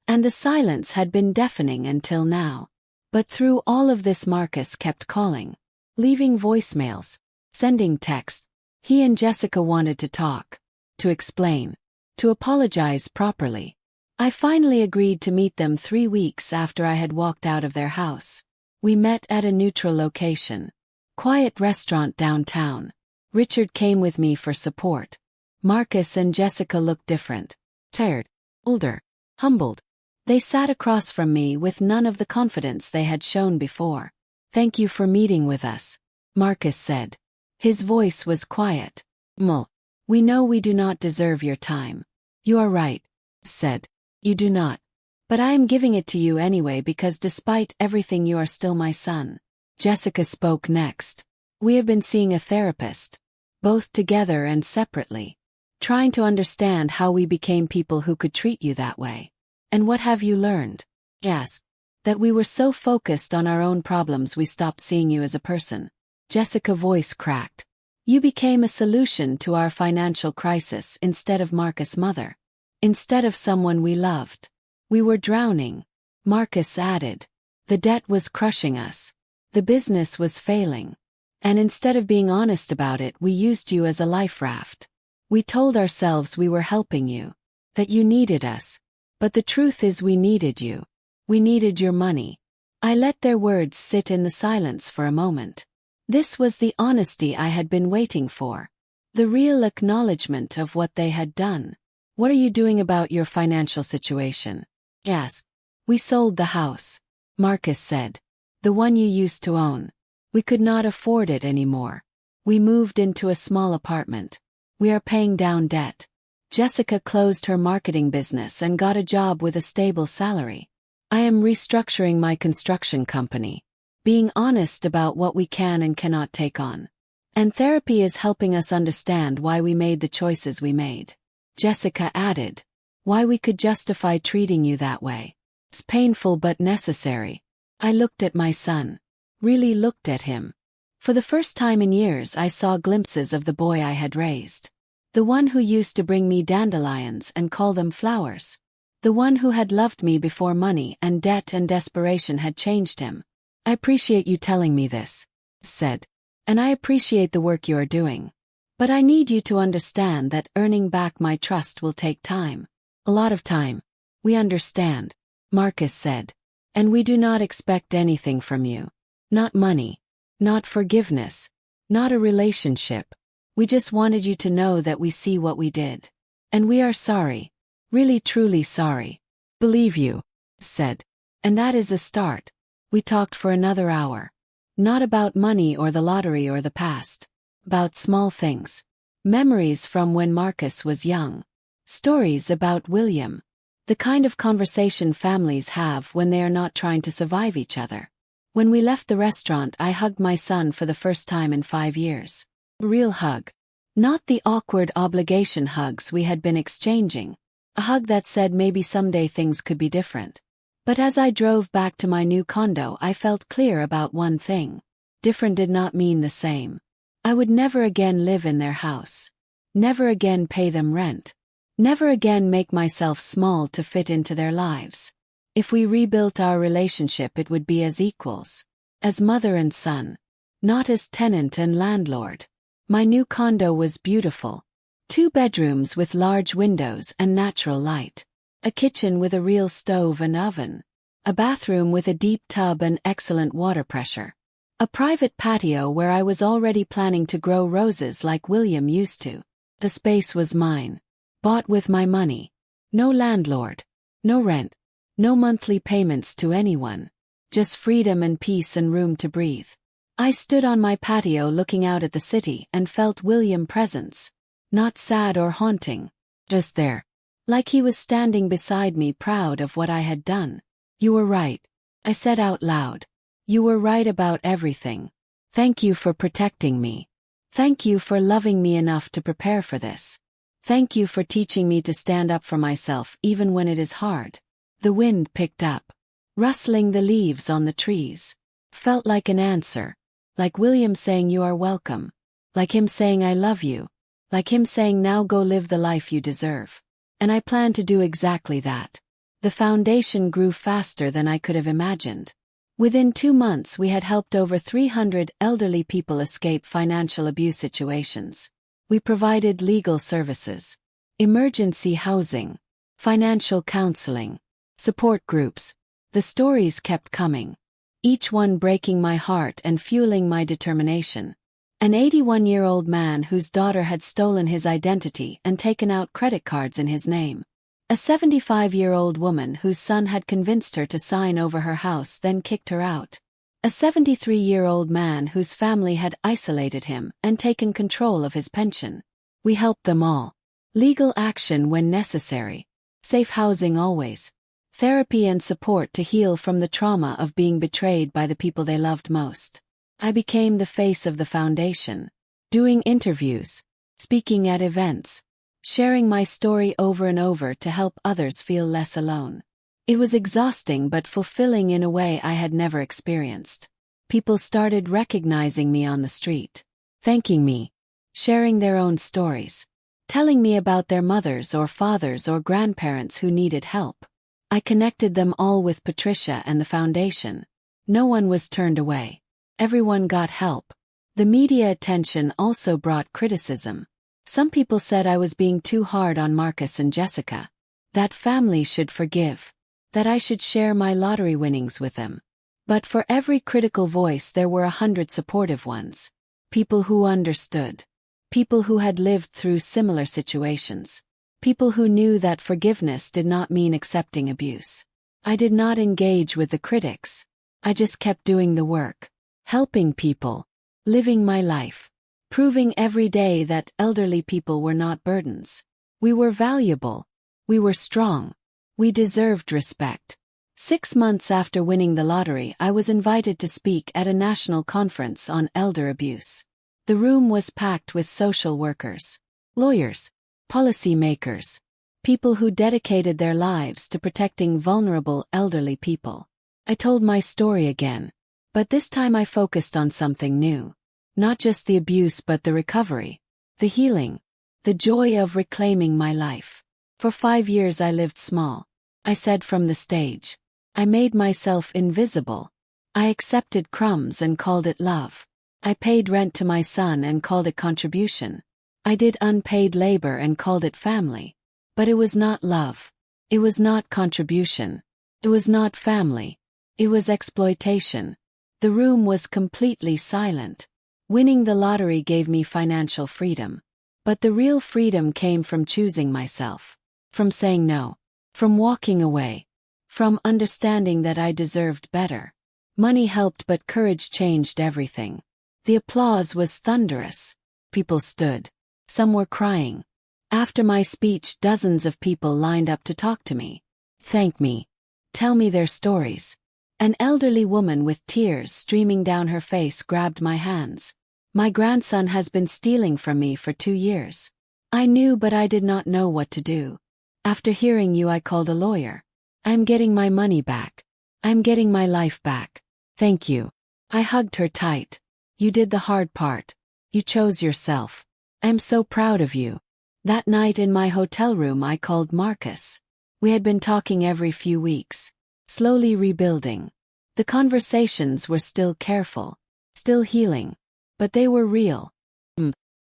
And the silence had been deafening until now. But through all of this Marcus kept calling. Leaving voicemails. Sending texts. He and Jessica wanted to talk. To explain. To apologize properly. I finally agreed to meet them 3 weeks after I had walked out of their house. We met at a neutral location. Quiet restaurant downtown. Richard came with me for support. Marcus and Jessica looked different. Tired. Older. Humbled. They sat across from me with none of the confidence they had shown before. Thank you for meeting with us, Marcus said. His voice was quiet. We know we do not deserve your time. You are right, said. You do not. But I am giving it to you anyway because despite everything you are still my son. Jessica spoke next. We have been seeing a therapist. Both together and separately. Trying to understand how we became people who could treat you that way. And what have you learned? Yes. That we were so focused on our own problems we stopped seeing you as a person. Jessica's voice cracked. You became a solution to our financial crisis instead of Marcus' mother. Instead of someone we loved. We were drowning. Marcus added. The debt was crushing us. The business was failing. And instead of being honest about it, we used you as a life raft. We told ourselves we were helping you. That you needed us. But the truth is we needed you. We needed your money. I let their words sit in the silence for a moment. This was the honesty I had been waiting for. The real acknowledgement of what they had done. What are you doing about your financial situation? Yes. We sold the house. Marcus said. The one you used to own. We could not afford it anymore. We moved into a small apartment. We are paying down debt. Jessica closed her marketing business and got a job with a stable salary. I am restructuring my construction company. Being honest about what we can and cannot take on. And therapy is helping us understand why we made the choices we made. Jessica added. Why we could justify treating you that way. It's painful but necessary. I looked at my son. Really looked at him. For the first time in years I saw glimpses of the boy I had raised. The one who used to bring me dandelions and call them flowers. The one who had loved me before money and debt and desperation had changed him. I appreciate you telling me this, said. And I appreciate the work you are doing. But I need you to understand that earning back my trust will take time. A lot of time. We understand, Marcus said. And we do not expect anything from you. Not money. Not forgiveness. Not a relationship. We just wanted you to know that we see what we did. And we are sorry. Really truly sorry. Believe you, said. And that is a start. We talked for another hour. Not about money or the lottery or the past. About small things. Memories from when Marcus was young. Stories about William. The kind of conversation families have when they are not trying to survive each other. When we left the restaurant, I hugged my son for the first time in 5 years. A real hug. Not the awkward obligation hugs we had been exchanging. A hug that said maybe someday things could be different. But as I drove back to my new condo, I felt clear about one thing. Different did not mean the same. I would never again live in their house. Never again pay them rent. Never again make myself small to fit into their lives. If we rebuilt our relationship, it would be as equals. As mother and son. Not as tenant and landlord. My new condo was beautiful. 2 bedrooms with large windows and natural light. A kitchen with a real stove and oven. A bathroom with a deep tub and excellent water pressure. A private patio where I was already planning to grow roses like William used to. The space was mine. Bought with my money. No landlord. No rent. No monthly payments to anyone. Just freedom and peace and room to breathe. I stood on my patio looking out at the city and felt William's presence. Not sad or haunting. Just there. Like he was standing beside me, proud of what I had done. You were right. I said out loud. You were right about everything. Thank you for protecting me. Thank you for loving me enough to prepare for this. Thank you for teaching me to stand up for myself even when it is hard. The wind picked up. Rustling the leaves on the trees. Felt like an answer. Like William saying you are welcome. Like him saying I love you. Like him saying now go live the life you deserve. And I plan to do exactly that. The foundation grew faster than I could have imagined. Within 2 months we had helped over 300 elderly people escape financial abuse situations. We provided legal services, emergency housing, financial counseling, support groups. The stories kept coming. Each one breaking my heart and fueling my determination. An 81-year-old man whose daughter had stolen his identity and taken out credit cards in his name. A 75-year-old woman whose son had convinced her to sign over her house, then kicked her out. A 73-year-old man whose family had isolated him and taken control of his pension. We helped them all. Legal action when necessary. Safe housing always. Therapy and support to heal from the trauma of being betrayed by the people they loved most. I became the face of the foundation. Doing interviews. Speaking at events. Sharing my story over and over to help others feel less alone. It was exhausting but fulfilling in a way I had never experienced. People started recognizing me on the street. Thanking me. Sharing their own stories. Telling me about their mothers or fathers or grandparents who needed help. I connected them all with Patricia and the foundation. No one was turned away. Everyone got help. The media attention also brought criticism. Some people said I was being too hard on Marcus and Jessica. That family should forgive. That I should share my lottery winnings with them. But for every critical voice there were 100 supportive ones. People who understood. People who had lived through similar situations. People who knew that forgiveness did not mean accepting abuse. I did not engage with the critics. I just kept doing the work. Helping people. Living my life. Proving every day that elderly people were not burdens. We were valuable. We were strong. We deserved respect. 6 months after winning the lottery, I was invited to speak at a national conference on elder abuse. The room was packed with social workers, lawyers, policy makers, People who dedicated their lives to protecting vulnerable elderly people. I told my story again. But this time I focused on something new. Not just the abuse but the recovery, the healing, the joy of reclaiming my life. For 5 years I lived small. I said from the stage. I made myself invisible. I accepted crumbs and called it love. I paid rent to my son and called it contribution. I did unpaid labor and called it family. But it was not love. It was not contribution. It was not family. It was exploitation. The room was completely silent. Winning the lottery gave me financial freedom. But the real freedom came from choosing myself. From saying no. From walking away. From understanding that I deserved better. Money helped but courage changed everything. The applause was thunderous. People stood. Some were crying. After my speech, dozens of people lined up to talk to me. Thank me. Tell me their stories. An elderly woman with tears streaming down her face grabbed my hands. My grandson has been stealing from me for 2 years. I knew but I did not know what to do. After hearing you I called a lawyer. I'm getting my money back. I'm getting my life back. Thank you. I hugged her tight. You did the hard part. You chose yourself. I'm so proud of you. That night in my hotel room I called Marcus. We had been talking every few weeks. Slowly rebuilding. The conversations were still careful. Still healing. But they were real.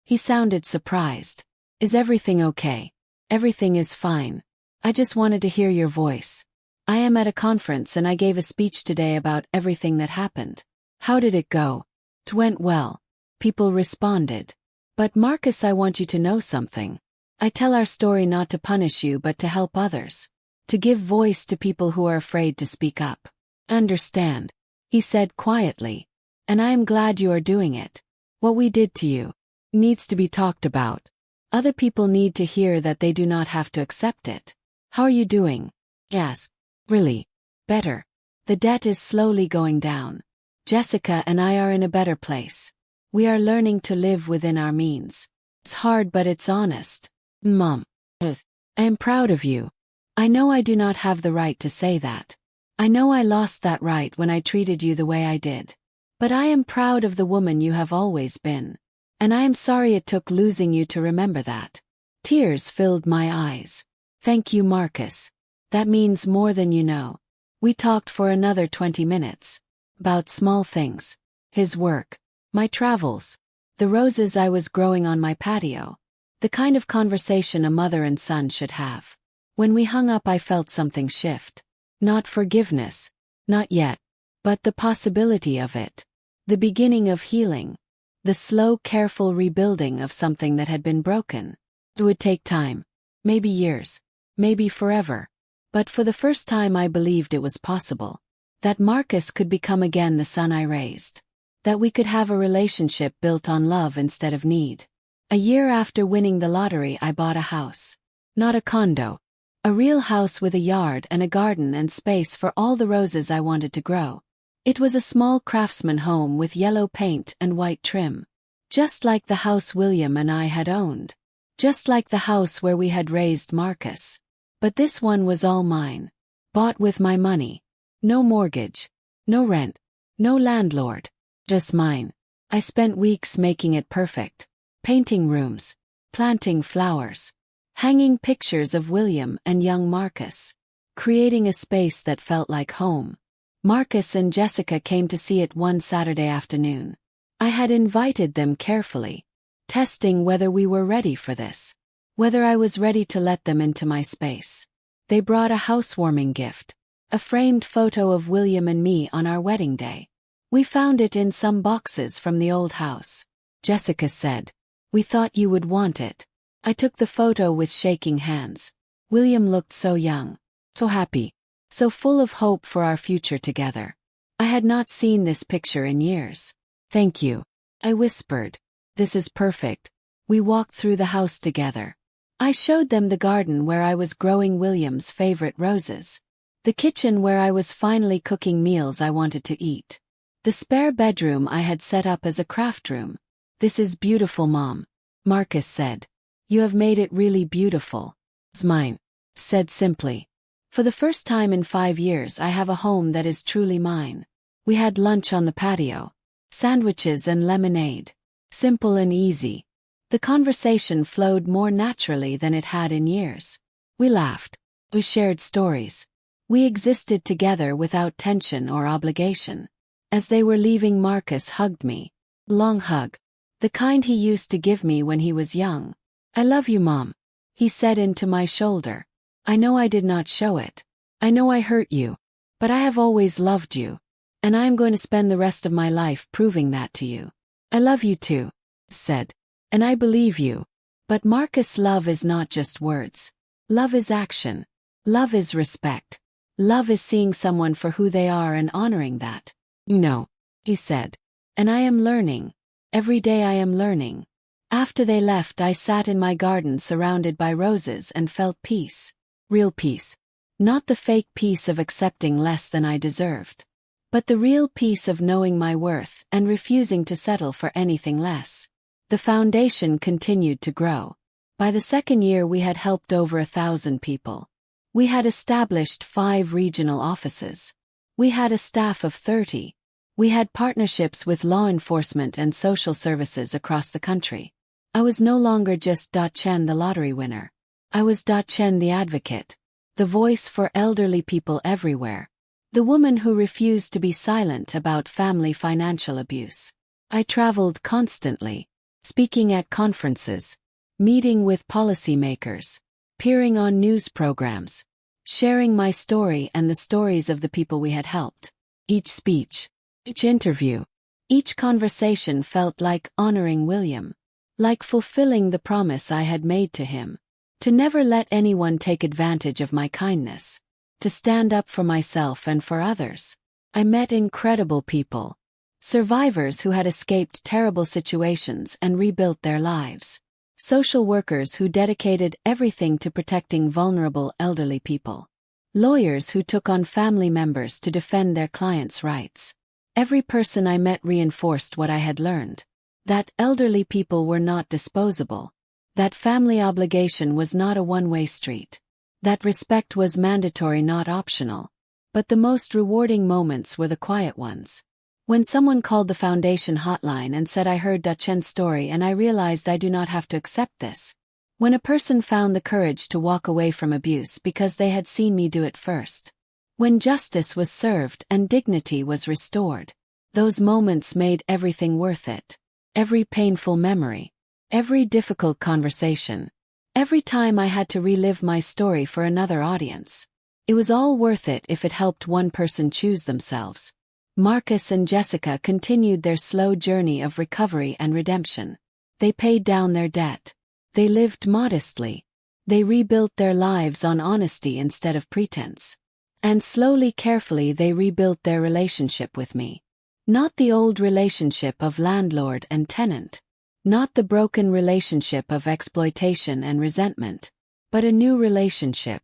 He sounded surprised. Is everything okay? Everything is fine. I just wanted to hear your voice. I am at a conference and I gave a speech today about everything that happened. How did it go? It went well. People responded. But Marcus, I want you to know something. I tell our story not to punish you but to help others. To give voice to people who are afraid to speak up. Understand? He said quietly. And I am glad you are doing it. What we did to you needs to be talked about. Other people need to hear that they do not have to accept it. How are you doing? Yes. Really. Better. The debt is slowly going down. Jessica and I are in a better place. We are learning to live within our means. It's hard but it's honest. Mom. I am proud of you. I know I do not have the right to say that. I know I lost that right when I treated you the way I did. But I am proud of the woman you have always been. And I am sorry it took losing you to remember that. Tears filled my eyes. Thank you, Marcus. That means more than you know. We talked for another 20 minutes. About small things. His work. My travels. The roses I was growing on my patio. The kind of conversation a mother and son should have. When we hung up I felt something shift. Not forgiveness. Not yet. But the possibility of it. The beginning of healing. The slow, careful rebuilding of something that had been broken. It would take time. Maybe years. Maybe forever. But for the first time I believed it was possible. That Marcus could become again the son I raised. That we could have a relationship built on love instead of need. A year after winning the lottery I bought a house. Not a condo. A real house with a yard and a garden and space for all the roses I wanted to grow. It was a small craftsman home with yellow paint and white trim. Just like the house William and I had owned. Just like the house where we had raised Marcus. But this one was all mine. Bought with my money. No mortgage. No rent. No landlord. Just mine. I spent weeks making it perfect. Painting rooms. Planting flowers. Hanging pictures of William and young Marcus. Creating a space that felt like home. Marcus and Jessica came to see it one Saturday afternoon. I had invited them carefully. Testing whether we were ready for this. Whether I was ready to let them into my space. They brought a housewarming gift. A framed photo of William and me on our wedding day. We found it in some boxes from the old house. Jessica said, "We thought you would want it." I took the photo with shaking hands. William looked so young. So happy. So full of hope for our future together. I had not seen this picture in years. "Thank you," I whispered. "This is perfect." We walked through the house together. I showed them the garden where I was growing William's favorite roses. The kitchen where I was finally cooking meals I wanted to eat. The spare bedroom I had set up as a craft room. "This is beautiful, Mom," Marcus said. "You have made it really beautiful." "It's mine." said simply. For the first time in 5 years I have a home that is truly mine. We had lunch on the patio. Sandwiches and lemonade. Simple and easy. The conversation flowed more naturally than it had in years. We laughed. We shared stories. We existed together without tension or obligation. As they were leaving, Marcus hugged me. Long hug. The kind he used to give me when he was young. "I love you, Mom," he said into my shoulder. "I know I did not show it. I know I hurt you. But I have always loved you. And I am going to spend the rest of my life proving that to you." "I love you too," said. "And I believe you." But Marcus, love is not just words. Love is action. Love is respect. Love is seeing someone for who they are and honoring that. "No," he said. "And I am learning. Every day I am learning." After they left, I sat in my garden surrounded by roses and felt peace. Real peace. Not the fake peace of accepting less than I deserved. But the real peace of knowing my worth and refusing to settle for anything less. The foundation continued to grow. By the second year we had helped over 1,000 people. We had established 5 regional offices. We had a staff of 30. We had partnerships with law enforcement and social services across the country. I was no longer just Chen, the lottery winner. I was Chen, the advocate. The voice for elderly people everywhere. The woman who refused to be silent about family financial abuse. I traveled constantly, speaking at conferences, meeting with policymakers, appearing on news programs, sharing my story and the stories of the people we had helped. Each speech, each interview, each conversation felt like honoring William, like fulfilling the promise I had made to him, to never let anyone take advantage of my kindness, to stand up for myself and for others. I met incredible people, survivors who had escaped terrible situations and rebuilt their lives, social workers who dedicated everything to protecting vulnerable elderly people, lawyers who took on family members to defend their clients' rights. Every person I met reinforced what I had learned, that elderly people were not disposable, that family obligation was not a one-way street, that respect was mandatory, not optional. But the most rewarding moments were the quiet ones. When someone called the foundation hotline and said, "I heard Chen's story and I realized I do not have to accept this." When a person found the courage to walk away from abuse because they had seen me do it first. When justice was served and dignity was restored. Those moments made everything worth it. Every painful memory. Every difficult conversation. Every time I had to relive my story for another audience. It was all worth it if it helped one person choose themselves. Marcus and Jessica continued their slow journey of recovery and redemption. They paid down their debt. They lived modestly. They rebuilt their lives on honesty instead of pretense. And slowly, carefully, they rebuilt their relationship with me. Not the old relationship of landlord and tenant. Not the broken relationship of exploitation and resentment. But a new relationship.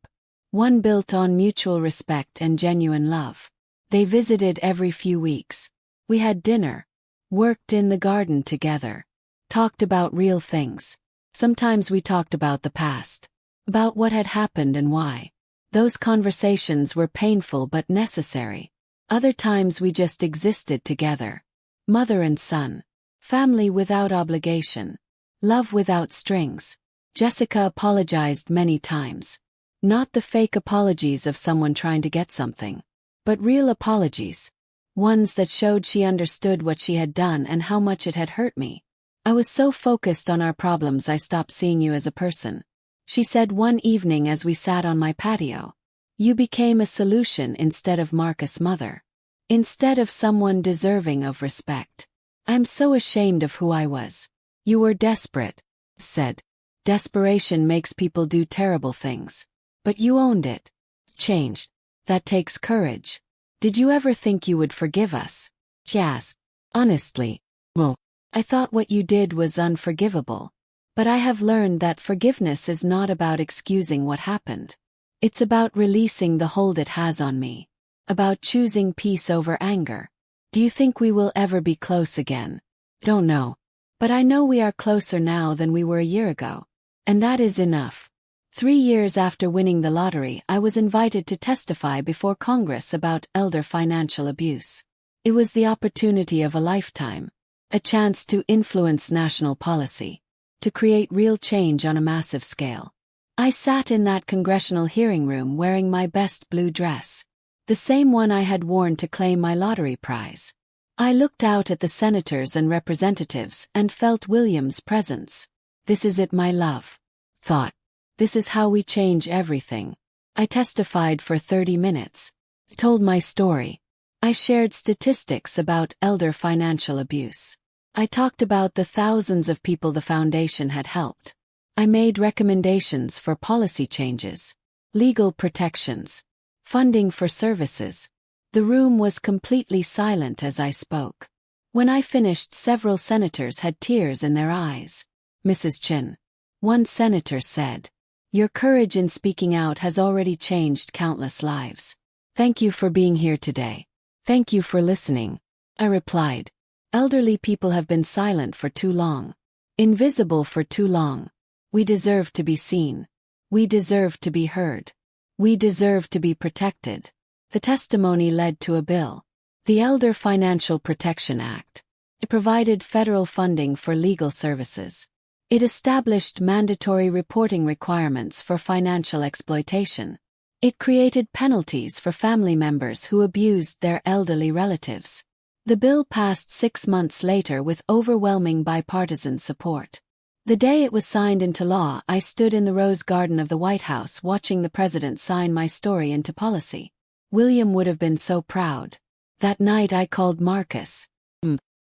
One built on mutual respect and genuine love. They visited every few weeks. We had dinner. Worked in the garden together. Talked about real things. Sometimes we talked about the past. About what had happened and why. Those conversations were painful but necessary. Other times we just existed together. Mother and son. Family without obligation. Love without strings. Jessica apologized many times. Not the fake apologies of someone trying to get something. But real apologies. Ones that showed she understood what she had done and how much it had hurt me. "I was so focused on our problems I stopped seeing you as a person," she said one evening as we sat on my patio. "You became a solution instead of Marcus' mother. Instead of someone deserving of respect. I'm so ashamed of who I was." "You were desperate," said. "Desperation makes people do terrible things. But you owned it. Changed. That takes courage. Did you ever think you would forgive us?" she asked. Honestly, well, I thought what you did was unforgivable. But I have learned that forgiveness is not about excusing what happened. It's about releasing the hold it has on me. About choosing peace over anger. Do you think we will ever be close again? Don't know. But I know we are closer now than we were a year ago. And that is enough. 3 years after winning the lottery, I was invited to testify before Congress about elder financial abuse. It was the opportunity of a lifetime, a chance to influence national policy, to create real change on a massive scale. I sat in that congressional hearing room wearing my best blue dress, the same one I had worn to claim my lottery prize. I looked out at the senators and representatives and felt William's presence. This is it, my love. Thought. This is how we change everything. I testified for 30 minutes. Told my story. I shared statistics about elder financial abuse. I talked about the thousands of people the foundation had helped. I made recommendations for policy changes, legal protections, funding for services. The room was completely silent as I spoke. When I finished, several senators had tears in their eyes. Mrs. Chin. One senator said, "Your courage in speaking out has already changed countless lives. Thank you for being here today. Thank you for listening." I replied, "Elderly people have been silent for too long. Invisible for too long. We deserve to be seen. We deserve to be heard. We deserve to be protected." The testimony led to a bill, the Elder Financial Protection Act. It provided federal funding for legal services. It established mandatory reporting requirements for financial exploitation. It created penalties for family members who abused their elderly relatives. The bill passed 6 months later with overwhelming bipartisan support. The day it was signed into law, I stood in the Rose Garden of the White House watching the president sign my story into policy. William would have been so proud. That night I called Marcus.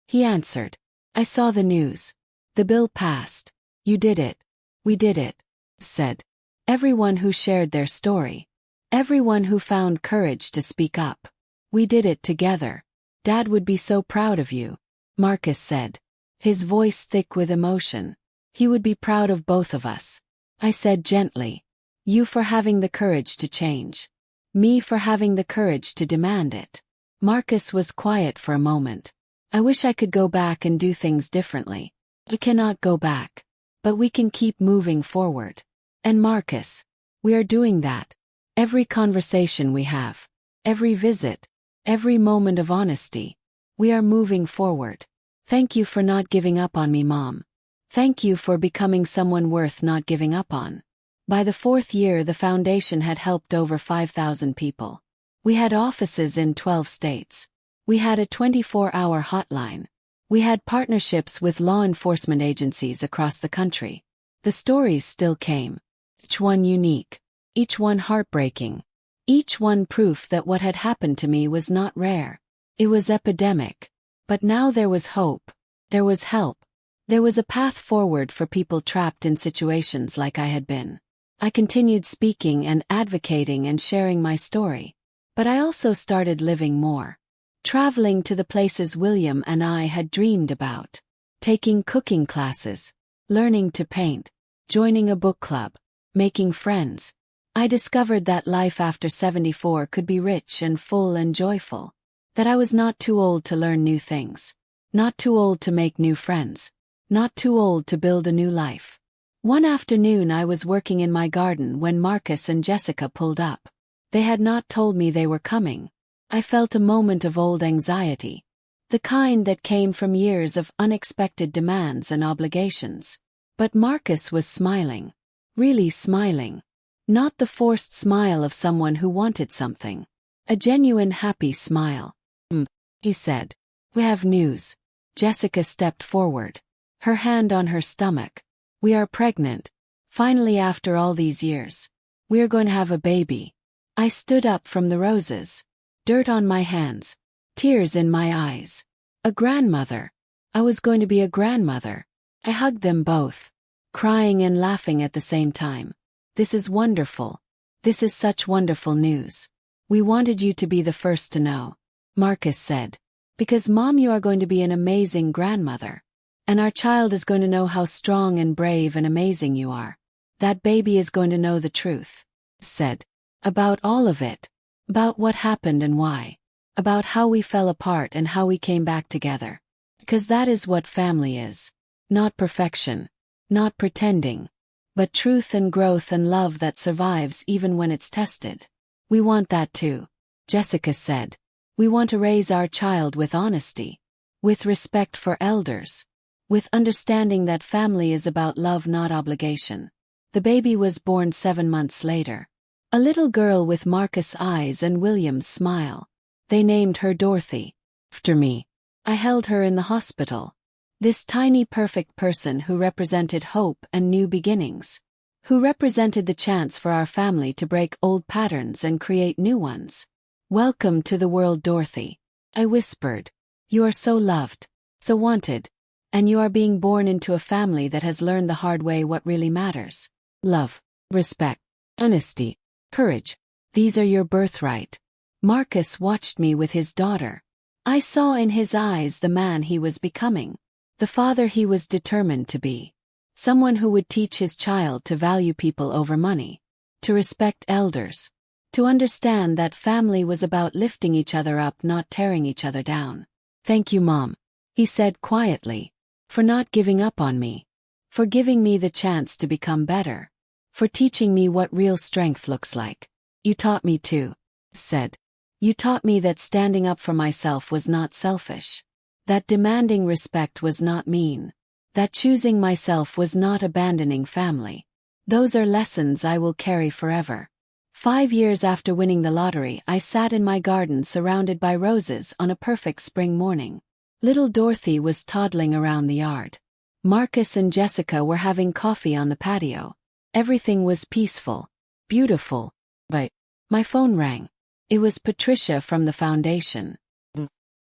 He answered. "I saw the news. The bill passed. You did it. We did it," said everyone who shared their story. Everyone who found courage to speak up. "We did it together. Dad would be so proud of you," Marcus said, his voice thick with emotion. "He would be proud of both of us." I said gently, "You for having the courage to change. Me for having the courage to demand it." Marcus was quiet for a moment. "I wish I could go back and do things differently. We cannot go back. But we can keep moving forward." And Marcus, we are doing that. Every conversation we have, every visit, every moment of honesty, we are moving forward. Thank you for not giving up on me, Mom. Thank you for becoming someone worth not giving up on. By the 4th year, the foundation had helped over 5,000 people. We had offices in 12 states. We had a 24-hour hotline. We had partnerships with law enforcement agencies across the country. The stories still came. Each one unique. Each one heartbreaking. Each one proof that what had happened to me was not rare. It was epidemic. But now there was hope. There was help. There was a path forward for people trapped in situations like I had been. I continued speaking and advocating and sharing my story. But I also started living more. Traveling to the places William and I had dreamed about. Taking cooking classes. Learning to paint. Joining a book club. Making friends. I discovered that life after 74 could be rich and full and joyful. That I was not too old to learn new things. Not too old to make new friends. Not too old to build a new life. One afternoon I was working in my garden when Marcus and Jessica pulled up. They had not told me they were coming. I felt a moment of old anxiety. The kind that came from years of unexpected demands and obligations. But Marcus was smiling. Really smiling. Not the forced smile of someone who wanted something. A genuine happy smile. He said. "We have news." Jessica stepped forward. Her hand on her stomach. "We are pregnant. Finally, after all these years. We are going to have a baby." I stood up from the roses. Dirt on my hands. Tears in my eyes. A grandmother. I was going to be a grandmother. I hugged them both. Crying and laughing at the same time. "This is wonderful. This is such wonderful news. We wanted you to be the first to know," Marcus said. "Because Mom, you are going to be an amazing grandmother. And our child is going to know how strong and brave and amazing you are. That baby is going to know the truth," said. "About all of it. About what happened and why. About how we fell apart and how we came back together. Because that is what family is. Not perfection. Not pretending. but truth and growth and love that survives even when it's tested. We want that too, Jessica said. We want to raise our child with honesty, with respect for elders, with understanding that family is about love, not obligation. The baby was born 7 months later. A little girl with Marcus' eyes and William's smile. They named her Dorothy. After me. I held her in the hospital. This tiny perfect person who represented hope and new beginnings. Who represented the chance for our family to break old patterns and create new ones. Welcome to the world, Dorothy. I whispered. You are so loved, so wanted, and you are being born into a family that has learned the hard way what really matters. Love, respect, honesty, courage. These are your birthright. Marcus watched me with his daughter. I saw in his eyes the man he was becoming, the father he was determined to be. Someone who would teach his child to value people over money, to respect elders, to understand that family was about lifting each other up, not tearing each other down. Thank you, Mom, he said quietly, for not giving up on me, for giving me the chance to become better, for teaching me what real strength looks like. You taught me to, said. You taught me that standing up for myself was not selfish, that demanding respect was not mean, that choosing myself was not abandoning family. Those are lessons I will carry forever. 5 years after winning the lottery, I sat in my garden surrounded by roses on a perfect spring morning. Little Dorothy was toddling around the yard. Marcus and Jessica were having coffee on the patio. Everything was peaceful, beautiful, but my phone rang. It was Patricia from the foundation.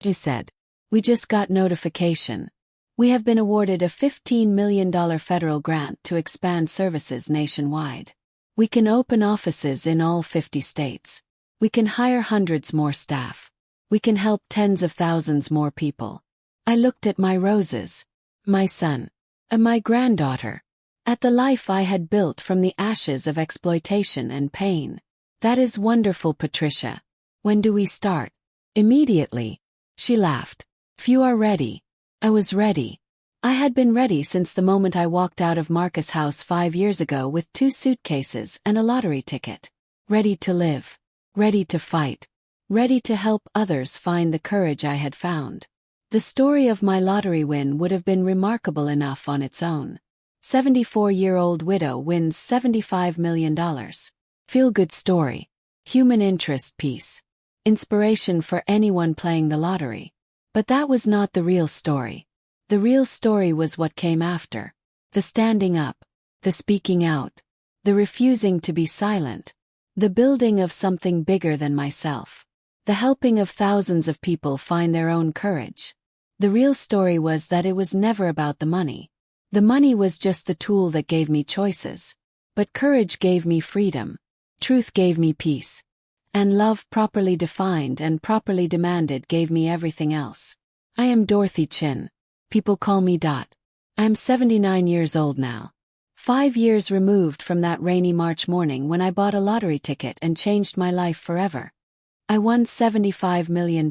She said, "We just got notification. We have been awarded a $15 million federal grant to expand services nationwide. We can open offices in all 50 states. We can hire hundreds more staff. We can help tens of thousands more people." I looked at my roses, my son, and my granddaughter, at the life I had built from the ashes of exploitation and pain. That is wonderful, Patricia. When do we start? Immediately. She laughed. If you are ready. I was ready. I had been ready since the moment I walked out of Marcus' house 5 years ago with 2 suitcases and a lottery ticket. Ready to live. Ready to fight. Ready to help others find the courage I had found. The story of my lottery win would have been remarkable enough on its own. 74-year-old widow wins $75 million. Feel-good story. Human interest piece. Inspiration for anyone playing the lottery. But that was not the real story. The real story was what came after. The standing up. The speaking out. The refusing to be silent. The building of something bigger than myself. The helping of thousands of people find their own courage. The real story was that it was never about the money. The money was just the tool that gave me choices. But courage gave me freedom. Truth gave me peace. And love, properly defined and properly demanded, gave me everything else. I am Dorothy Chin. People call me Dot. I am 79 years old now. 5 years removed from that rainy March morning when I bought a lottery ticket and changed my life forever. I won $75 million.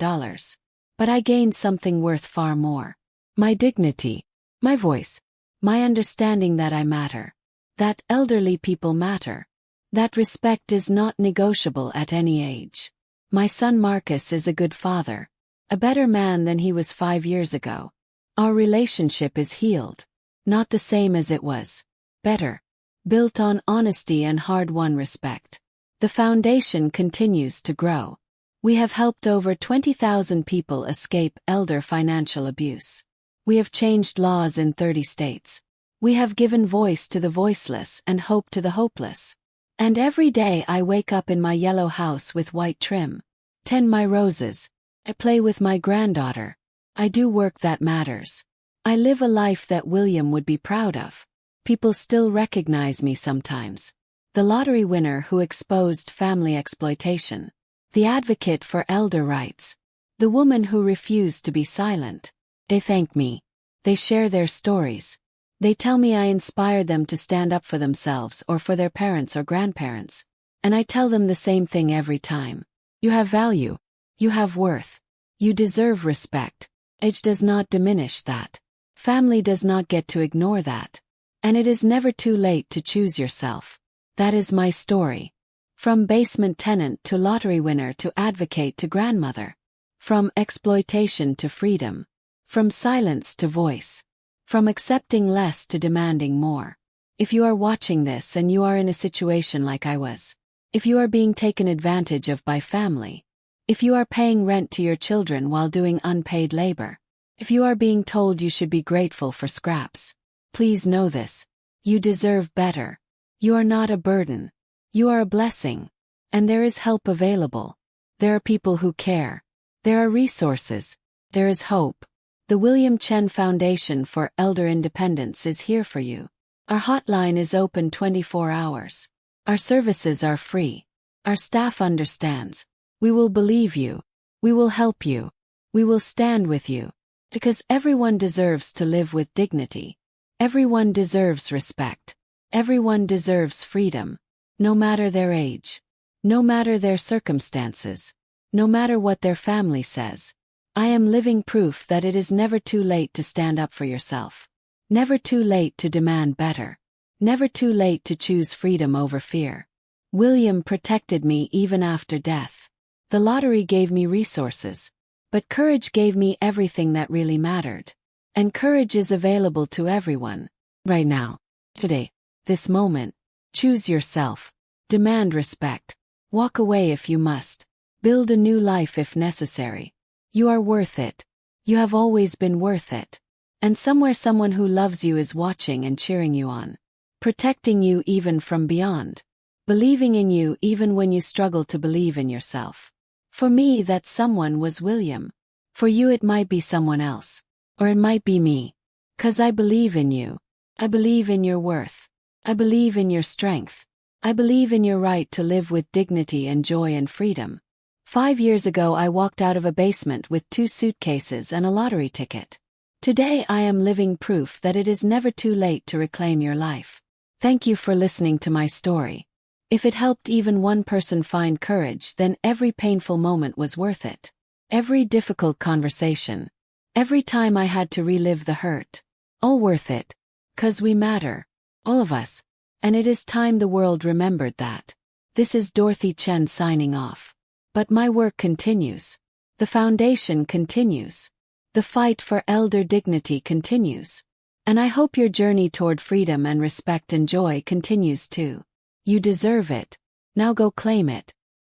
But I gained something worth far more. My dignity. My voice. My understanding that I matter. That elderly people matter. That respect is not negotiable at any age. My son Marcus is a good father. A better man than he was 5 years ago. Our relationship is healed. Not the same as it was. Better. Built on honesty and hard-won respect. The foundation continues to grow. We have helped over 20,000 people escape elder financial abuse. We have changed laws in 30 states. We have given voice to the voiceless and hope to the hopeless. And every day I wake up in my yellow house with white trim. Tend my roses. I play with my granddaughter. I do work that matters. I live a life that William would be proud of. People still recognize me sometimes. The lottery winner who exposed family exploitation. The advocate for elder rights. The woman who refused to be silent. They thank me. They share their stories. They tell me I inspired them to stand up for themselves or for their parents or grandparents. And I tell them the same thing every time. You have value. You have worth. You deserve respect. Age does not diminish that. Family does not get to ignore that. And it is never too late to choose yourself. That is my story. From basement tenant to lottery winner to advocate to grandmother. From exploitation to freedom. From silence to voice. From accepting less to demanding more. If you are watching this and you are in a situation like I was. If you are being taken advantage of by family. If you are paying rent to your children while doing unpaid labor. If you are being told you should be grateful for scraps. Please know this. You deserve better. You are not a burden. You are a blessing. And there is help available. There are people who care. There are resources. There is hope. The William Chen Foundation for Elder Independence is here for you. Our hotline is open 24 hours. Our services are free. Our staff understands. We will believe you. We will help you. We will stand with you. Because everyone deserves to live with dignity. Everyone deserves respect. Everyone deserves freedom. No matter their age. No matter their circumstances. No matter what their family says. I am living proof that it is never too late to stand up for yourself. Never too late to demand better. Never too late to choose freedom over fear. William protected me even after death. The lottery gave me resources. But courage gave me everything that really mattered. And courage is available to everyone. Right now. Today. This moment. Choose yourself. Demand respect. Walk away if you must. Build a new life if necessary. You are worth it. You have always been worth it. And somewhere someone who loves you is watching and cheering you on. Protecting you even from beyond. Believing in you even when you struggle to believe in yourself. For me, that someone was William. For you, it might be someone else. Or it might be me. 'Cause I believe in you. I believe in your worth. I believe in your strength. I believe in your right to live with dignity and joy and freedom. 5 years ago, I walked out of a basement with 2 suitcases and a lottery ticket. Today, I am living proof that it is never too late to reclaim your life. Thank you for listening to my story. If it helped even one person find courage, then every painful moment was worth it. Every difficult conversation. Every time I had to relive the hurt. All worth it. 'Cause we matter. All of us. And it is time the world remembered that. This is Dorothy Chen signing off. But my work continues. The foundation continues. The fight for elder dignity continues. And I hope your journey toward freedom and respect and joy continues too. You deserve it. Now go claim it.